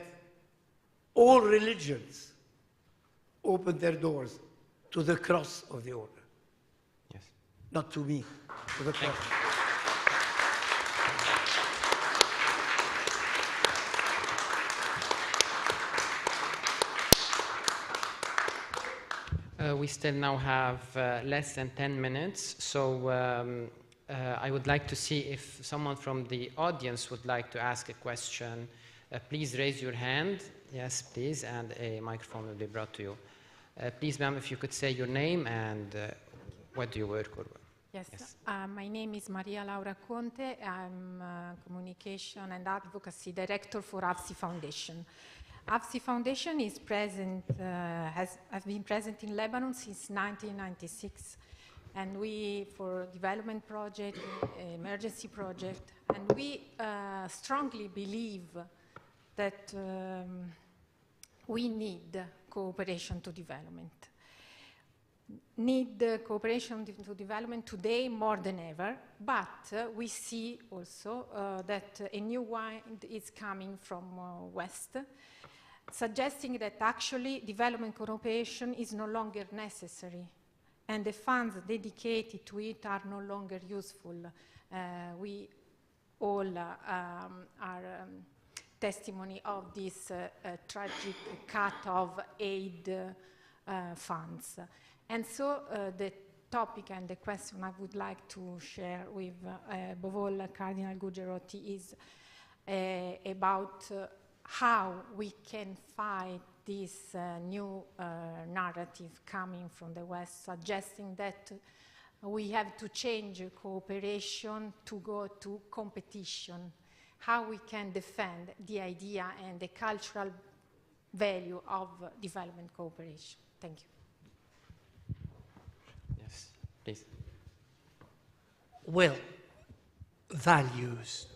all religions open their doors to the cross of the order. Yes. Not to me, to the cross. We still now have less than 10 minutes, so I would like to see if someone from the audience would like to ask a question. Please raise your hand. Yes, please, and a microphone will be brought to you. Please, ma'am, if you could say your name and what do you work for? Yes. My name is Maria Laura Conte. I'm Communication and Advocacy Director for AFSI Foundation. AFSI Foundation is present, has been present in Lebanon since 1996, and we, for development project, emergency project, and we strongly believe that we need cooperation to development. Need cooperation to development today more than ever, but we see also that a new wind is coming from West, suggesting that actually development cooperation is no longer necessary and the funds dedicated to it are no longer useful. We all are testimony of this tragic cut of aid funds. And so the topic and the question I would like to share with above all Cardinal Gugerotti is about how we can fight this new narrative coming from the West, suggesting that we have to change cooperation to go to competition, how we can defend the idea and the cultural value of development cooperation. Thank you. Yes, please. Well, values.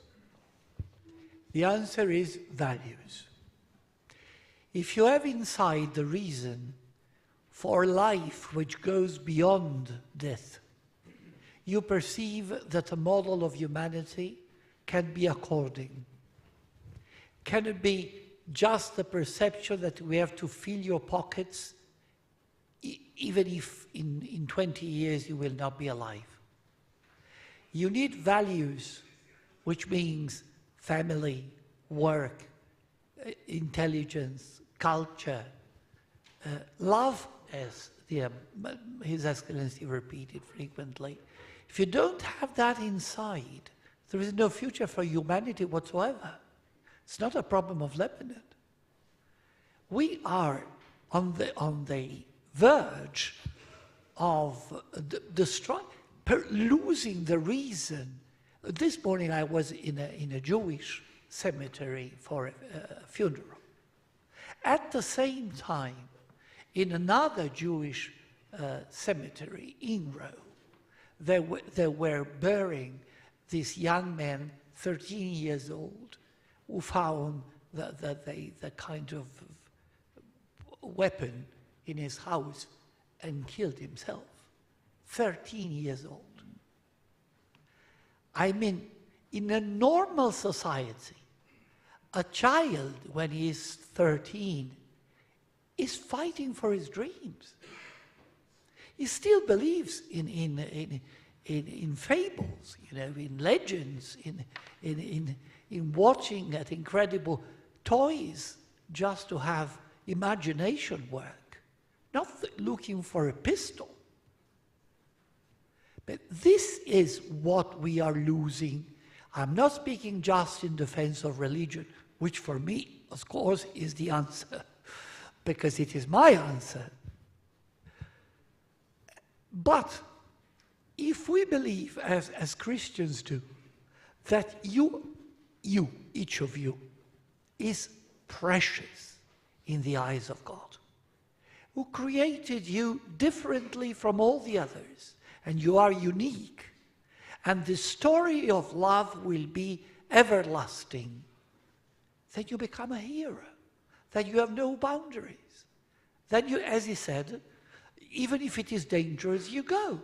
The answer is values. If you have inside the reason for life which goes beyond death, you perceive that a model of humanity can be according. Can it be just the perception that we have to fill your pockets even if in 20 years you will not be alive? You need values, which means family, work, intelligence, culture, love, as His Excellency repeated frequently. If you don't have that inside, there is no future for humanity whatsoever. It's not a problem of Lebanon. We are on the verge of losing the reason. This morning I was in a Jewish cemetery for a funeral. At the same time, in another Jewish cemetery in Rome, they were burying this young man, 13 years old, who found the kind of weapon in his house and killed himself. 13 years old. I mean, in a normal society, a child, when he is 13, is fighting for his dreams. He still believes in in fables, in legends, in watching at incredible toys just to have imagination work, not looking for a pistol. But this is what we are losing. I'm not speaking just in defense of religion, which for me, of course, is the answer, because it is my answer. But if we believe, as Christians do, that you, each of you, is precious in the eyes of God, who created you differently from all the others, and you are unique, and the story of love will be everlasting, then you become a hero, that you have no boundaries. Then you, as he said, even if it is dangerous, you go.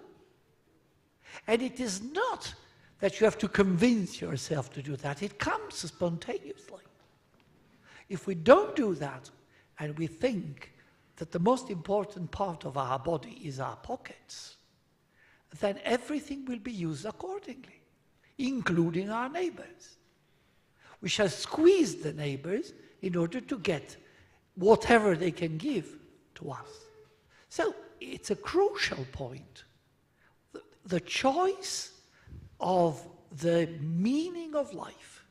And it is not that you have to convince yourself to do that. It comes spontaneously. If we don't do that, and we think that the most important part of our body is our pockets, then everything will be used accordingly, including our neighbors. We shall squeeze the neighbors in order to get whatever they can give to us. So it's a crucial point. The choice of the meaning of life.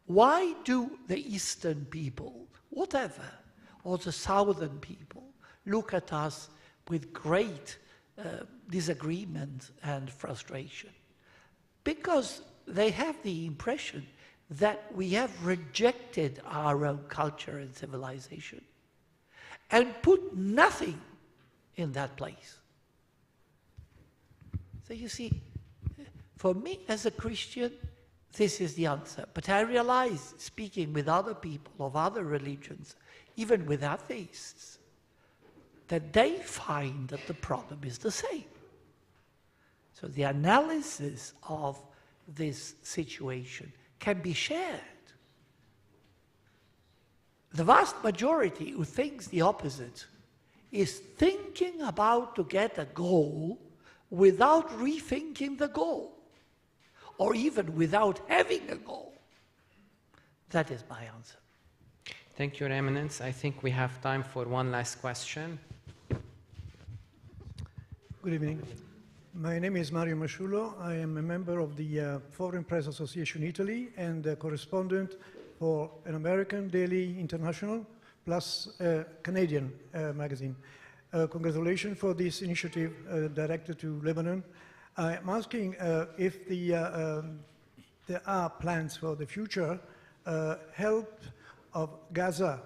Why do the Eastern people, whatever, or the Southern people, look at us with great disagreement and frustration? Because they have the impression that we have rejected our own culture and civilization and put nothing in that place. So you see, for me as a Christian, this is the answer. But I realize, speaking with other people of other religions, even with atheists, that they find that the problem is the same. So the analysis of this situation can be shared. The vast majority who thinks the opposite is thinking about to get a goal without rethinking the goal, or even without having a goal. That is my answer. Thank you, Your Eminence. I think we have time for one last question. Good evening. My name is Mario Masciullo. I am a member of the Foreign Press Association Italy and a correspondent for an American daily international plus a Canadian magazine. Congratulations for this initiative directed to Lebanon. I'm asking if there are plans for the future help of Gaza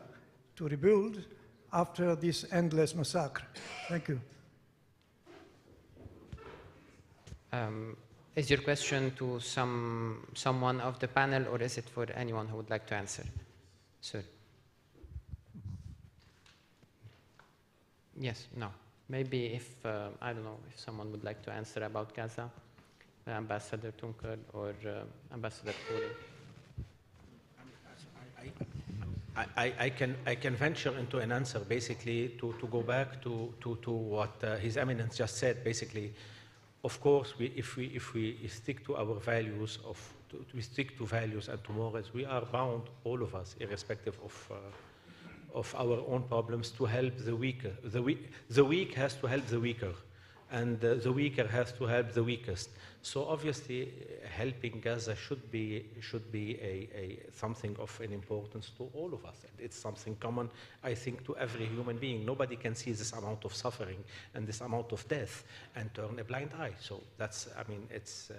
to rebuild after this endless massacre. Thank you. Is your question to someone of the panel, or is it for anyone who would like to answer? Sir. Yes, no. Maybe if, I don't know, if someone would like to answer about Gaza, Ambassador Tunker or Ambassador Khoury. I can venture into an answer, basically, to go back to what His Eminence just said. Basically, of course, if we stick to our values, we stick to values and to morals, we are bound, all of us, irrespective of our own problems, to help the weaker. The weak has to help the weaker, and the weaker has to help the weakest. So obviously, helping Gaza should be something of an importance to all of us. And it's something common, I think, to every human being. Nobody can see this amount of suffering and this amount of death and turn a blind eye. So that's, I mean, it's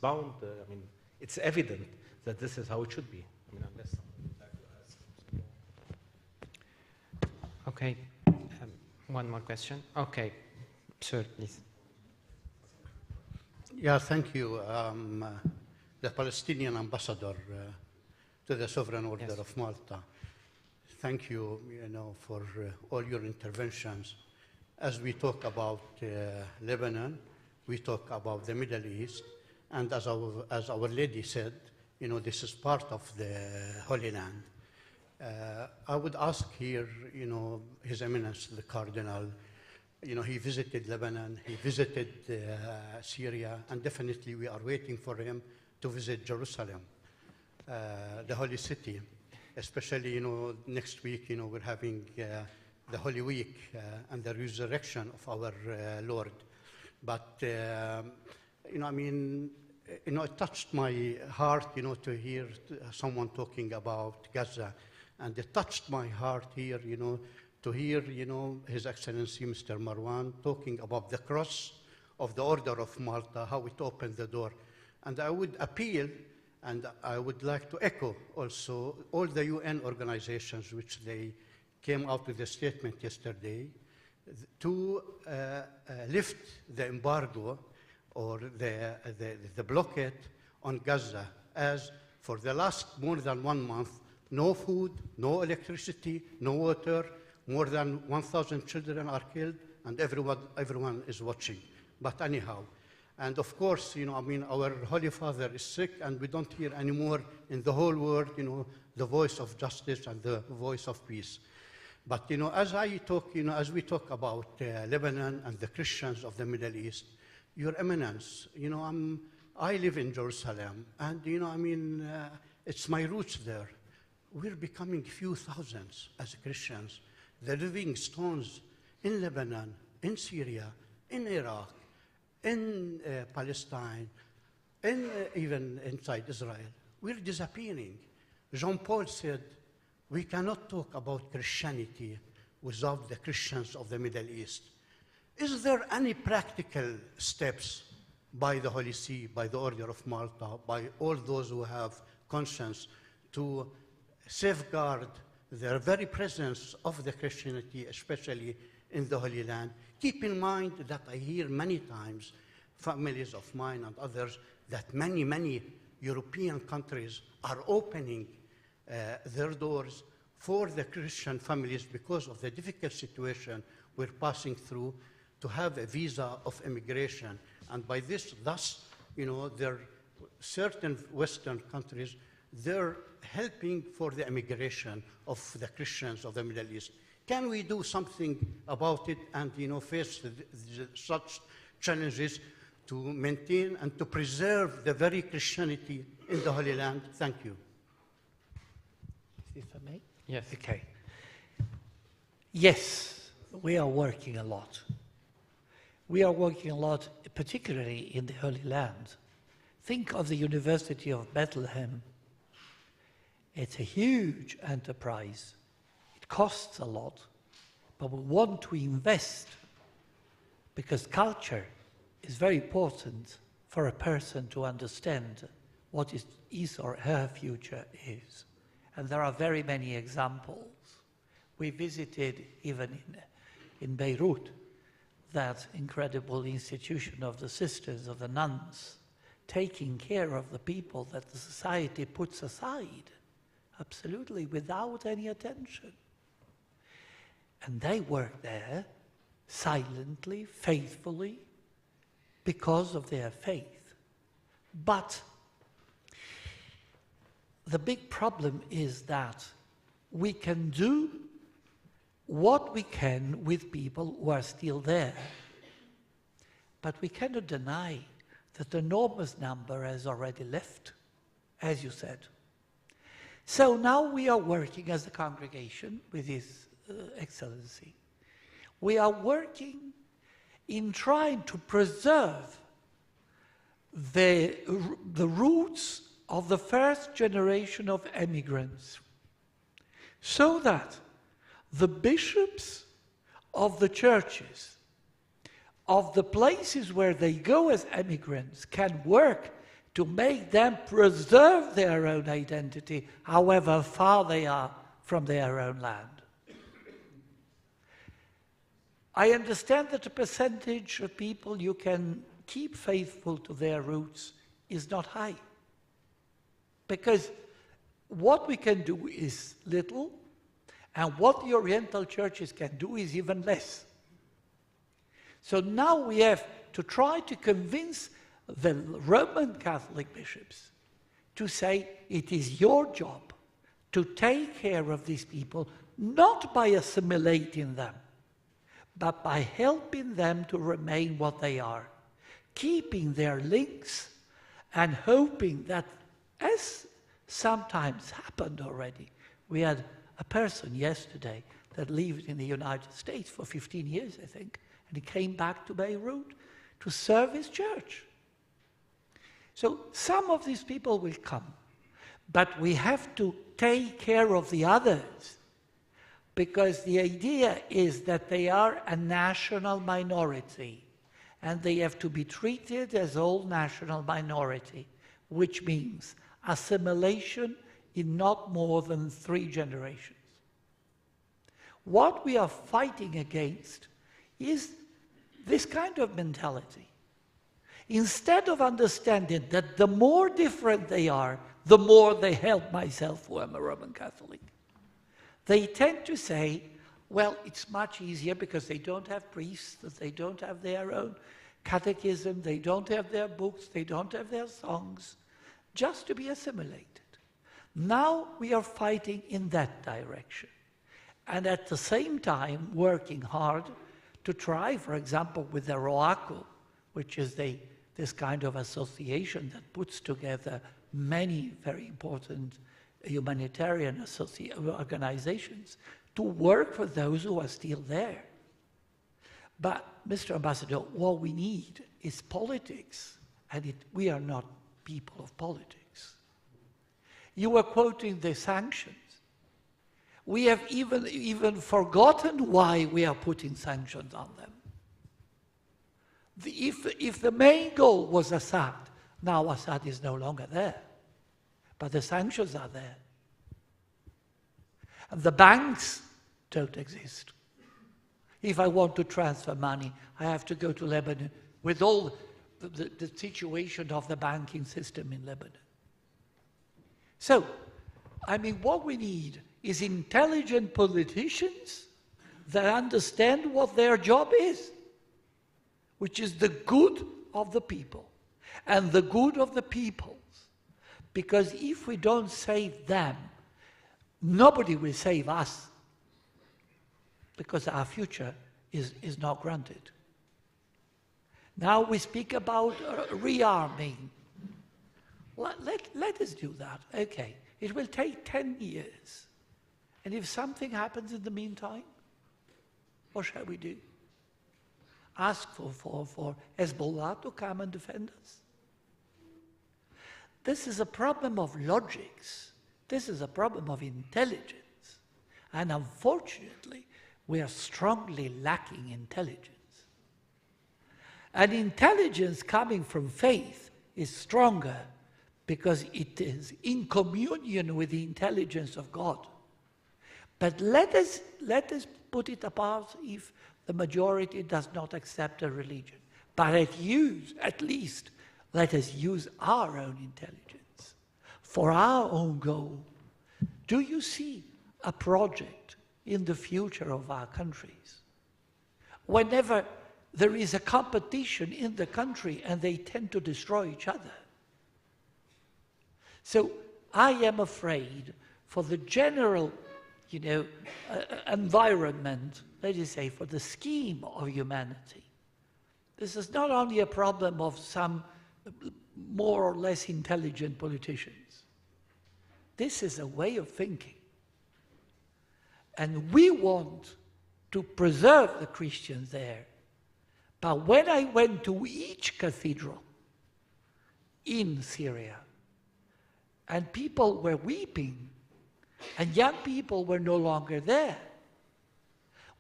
bound. I mean, it's evident that this is how it should be. I mean, unless someone would like to ask. Okay. One more question. Okay, sir, please. Yeah, thank you. The Palestinian ambassador to the Sovereign Order of Malta. Thank you, for all your interventions. As we talk about Lebanon, we talk about the Middle East, and as our lady said, this is part of the Holy Land. I would ask here, His Eminence the Cardinal, he visited Lebanon, he visited Syria, and definitely we are waiting for him to visit Jerusalem, the Holy City. Especially, next week, we're having the Holy Week and the resurrection of our Lord. But, it touched my heart, to hear someone talking about Gaza. And it touched my heart here, to hear, His Excellency Mr. Marwan talking about the cross of the Order of Malta, how it opened the door. And I would appeal, and I would like to echo also all the UN organizations which they came out with a statement yesterday to lift the embargo or the blockade on Gaza, as for the last more than 1 month, no food, no electricity, no water, more than 1,000 children are killed, and everyone is watching. But anyhow, and of course, our Holy Father is sick, and we don't hear anymore in the whole world, the voice of justice and the voice of peace. But, as we talk about Lebanon and the Christians of the Middle East, Your Eminence, I live in Jerusalem, and, it's my roots there. We're becoming few thousands as Christians. The living stones in Lebanon, in Syria, in Iraq, in Palestine, even inside Israel, we're disappearing. Jean Paul said, we cannot talk about Christianity without the Christians of the Middle East. Is there any practical steps by the Holy See, by the Order of Malta, by all those who have conscience to safeguard the very presence of the Christianity, especially in the Holy Land? Keep in mind that I hear many times, families of mine and others, that many European countries are opening their doors for the Christian families because of the difficult situation we're passing through to have a visa of immigration. And by this, thus, there are certain Western countries, they're helping for the immigration of the Christians of the Middle East. Can we do something about it and face such challenges to maintain and to preserve the very Christianity in the Holy Land? Thank you. If I may? Yes. Okay. Yes, we are working a lot. We are working a lot, particularly in the Holy Land. Think of the University of Bethlehem. It's a huge enterprise. It costs a lot, but we want to invest because culture is very important for a person to understand what his or her future is. And there are very many examples. We visited, even in Beirut, that incredible institution of the sisters, of the nuns, taking care of the people that the society puts aside, absolutely without any attention. And they work there silently, faithfully, because of their faith. But the big problem is that we can do what we can with people who are still there. But we cannot deny that the enormous number has already left, as you said. So now we are working as a congregation with His Excellency. We are working in trying to preserve the roots of the first generation of emigrants, so that the bishops of the churches, of the places where they go as emigrants, can work to make them preserve their own identity, however far they are from their own land. I understand that the percentage of people you can keep faithful to their roots is not high, because what we can do is little, and what the Oriental churches can do is even less. So now we have to try to convince the Roman Catholic bishops to say it is your job to take care of these people, not by assimilating them, but by helping them to remain what they are, keeping their links and hoping that, as sometimes happened already, we had a person yesterday that lived in the United States for 15 years, I think, and he came back to Beirut to serve his church. So some of these people will come, but we have to take care of the others, because the idea is that they are a national minority, and they have to be treated as all national minority, which means assimilation in not more than 3 generations. What we are fighting against is this kind of mentality. Instead of understanding that the more different they are, the more they help myself, who am a Roman Catholic, they tend to say, well, it's much easier because they don't have priests, that they don't have their own catechism, they don't have their books, they don't have their songs, just to be assimilated. Now we are fighting in that direction, and at the same time working hard to try, for example, with the ROACO, which is this kind of association that puts together many very important humanitarian organizations, to work for those who are still there. But, Mr. Ambassador, what we need is politics, and we are not people of politics. You were quoting the sanctions. We have even forgotten why we are putting sanctions on them. If the main goal was Assad, now Assad is no longer there, but the sanctions are there. And the banks don't exist. If I want to transfer money, I have to go to Lebanon with all the situation of the banking system in Lebanon. So, I mean, what we need is intelligent politicians that understand what their job is, which is the good of the people and the good of the peoples. Because if we don't save them, nobody will save us, because our future is not granted. Now we speak about rearming. Let us do that. Okay, it will take 10 years. And if something happens in the meantime, what shall we do? Ask for Hezbollah to come and defend us? This is a problem of logics. This is a problem of intelligence. And unfortunately, we are strongly lacking intelligence. And intelligence coming from faith is stronger because it is in communion with the intelligence of God. But let us put it apart if the majority does not accept a religion. But at least let us use our own intelligence for our own goal. Do you see a project in the future of our countries? Whenever there is a competition in the country and they tend to destroy each other. So I am afraid for the general, environment, let us say, for the scheme of humanity. This is not only a problem of some more or less intelligent politicians. This is a way of thinking. And we want to preserve the Christians there. But when I went to each cathedral in Syria, and people were weeping, and young people were no longer there,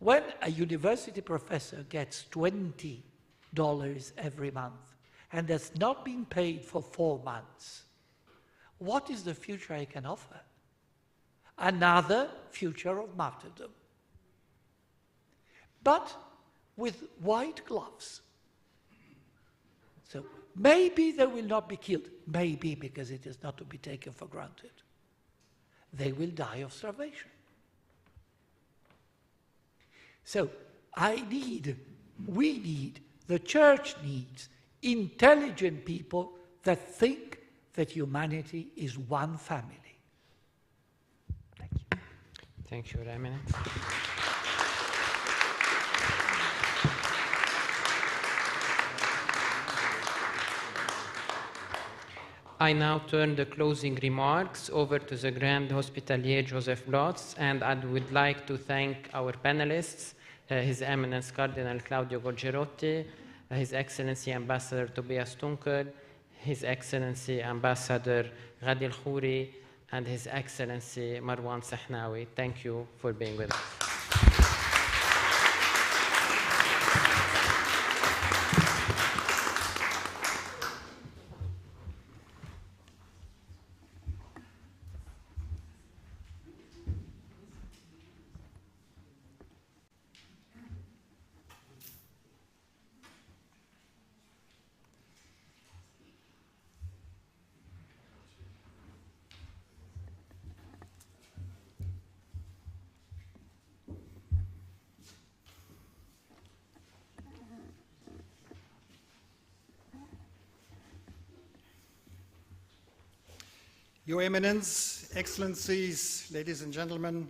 when a university professor gets $20 every month, and that's not been paid for 4 months, what is the future I can offer? Another future of martyrdom. But with white gloves. So maybe they will not be killed. Maybe, because it is not to be taken for granted. They will die of starvation. So we need, the church needs intelligent people that think that humanity is one family. Thank you, Your Eminence. I now turn the closing remarks over to the Grand Hospitalier Joseph Blotz, and I would like to thank our panelists, His Eminence Cardinal Claudio Goggerotti, His Excellency Ambassador Tobias Tunker, His Excellency Ambassador Ghadi Al-Khouri, and His Excellency Marwan Sahnawi. Thank you for being with us. Your Eminence, Excellencies, ladies and gentlemen,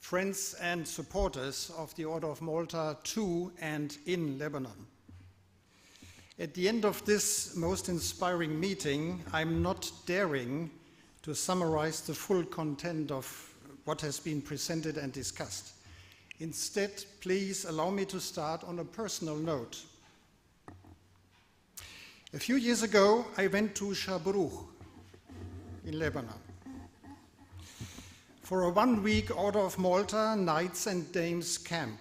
friends and supporters of the Order of Malta to and in Lebanon. At the end of this most inspiring meeting, I'm not daring to summarize the full content of what has been presented and discussed. Instead, please allow me to start on a personal note. A few years ago, I went to Shabrouh in Lebanon for a one-week Order of Malta Knights and Dames camp.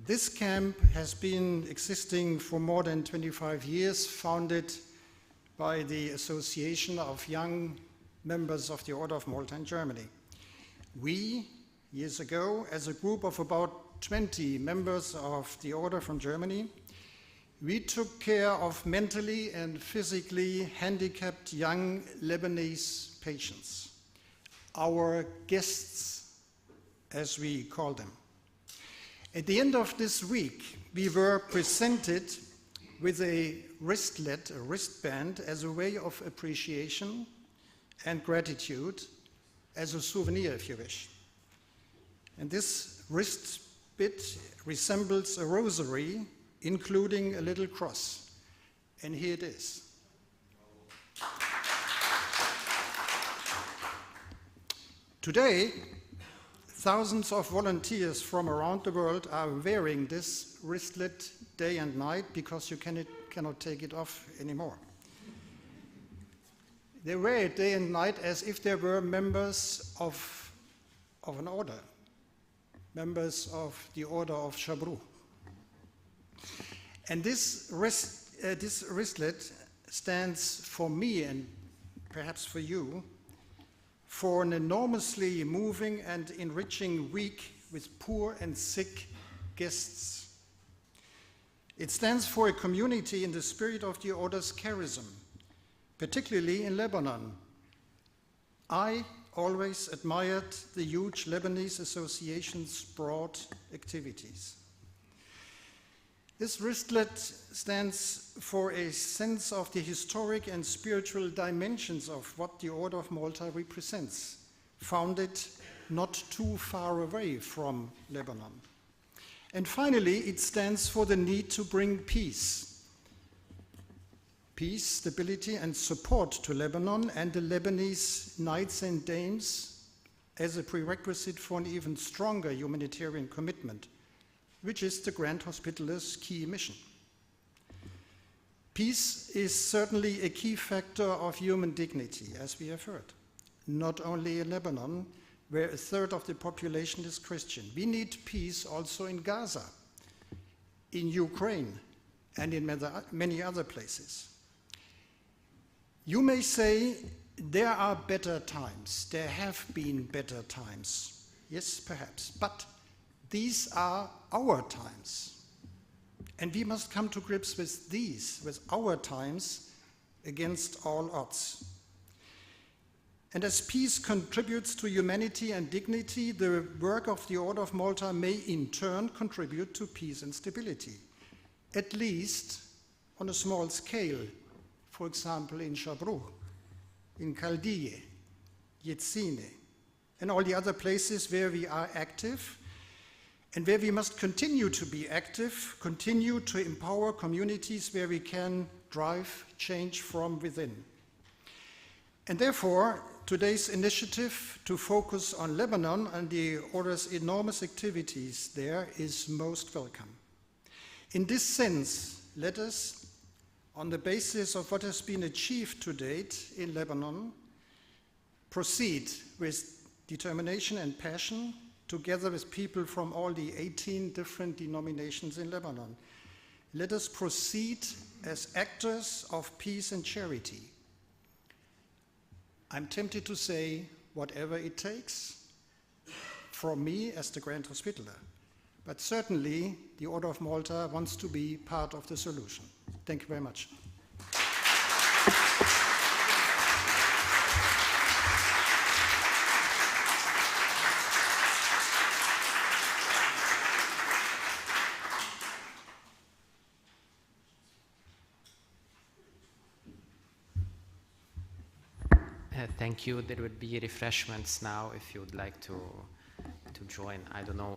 This camp has been existing for more than 25 years, founded by the Association of Young Members of the Order of Malta in Germany. We, years ago, as a group of about 20 members of the Order from Germany, we took care of mentally and physically handicapped young Lebanese patients, our guests, as we call them. At the end of this week, we were presented with a wristlet, a wristband, as a way of appreciation and gratitude, as a souvenir, if you wish. And this wrist bit resembles a rosary, including a little cross. And here it is. Today, thousands of volunteers from around the world are wearing this wristlet day and night because you cannot take it off anymore. They wear it day and night as if they were members of an order, members of the Order of Shabrouh. And this wristlet stands for me and perhaps for you for an enormously moving and enriching week with poor and sick guests. It stands for a community in the spirit of the Order's charism, particularly in Lebanon. I always admired the huge Lebanese Association's broad activities. This wristlet stands for a sense of the historic and spiritual dimensions of what the Order of Malta represents, founded not too far away from Lebanon. And finally, it stands for the need to bring peace, stability, and support to Lebanon and the Lebanese Knights and Dames as a prerequisite for an even stronger humanitarian commitment, which is the Grand Hospitaler's key mission. Peace is certainly a key factor of human dignity, as we have heard, not only in Lebanon, where a third of the population is Christian. We need peace also in Gaza, in Ukraine, and in many other places. You may say there are better times, there have been better times. Yes, perhaps, but these are our times. And we must come to grips with these, with our times, against all odds. And as peace contributes to humanity and dignity, the work of the Order of Malta may in turn contribute to peace and stability, at least on a small scale, for example in Shabrouh, in Kaldiyeh, Yetzine, and all the other places where we are active, and where we must continue to be active, continue to empower communities where we can drive change from within. And therefore, today's initiative to focus on Lebanon and the Order's enormous activities there is most welcome. In this sense, let us, on the basis of what has been achieved to date in Lebanon, proceed with determination and passion together with people from all the 18 different denominations in Lebanon. Let us proceed as actors of peace and charity. I'm tempted to say whatever it takes from me as the Grand Hospitaller, but certainly the Order of Malta wants to be part of the solution. Thank you very much. Thank you. There will be refreshments now if you would like to join. I don't know.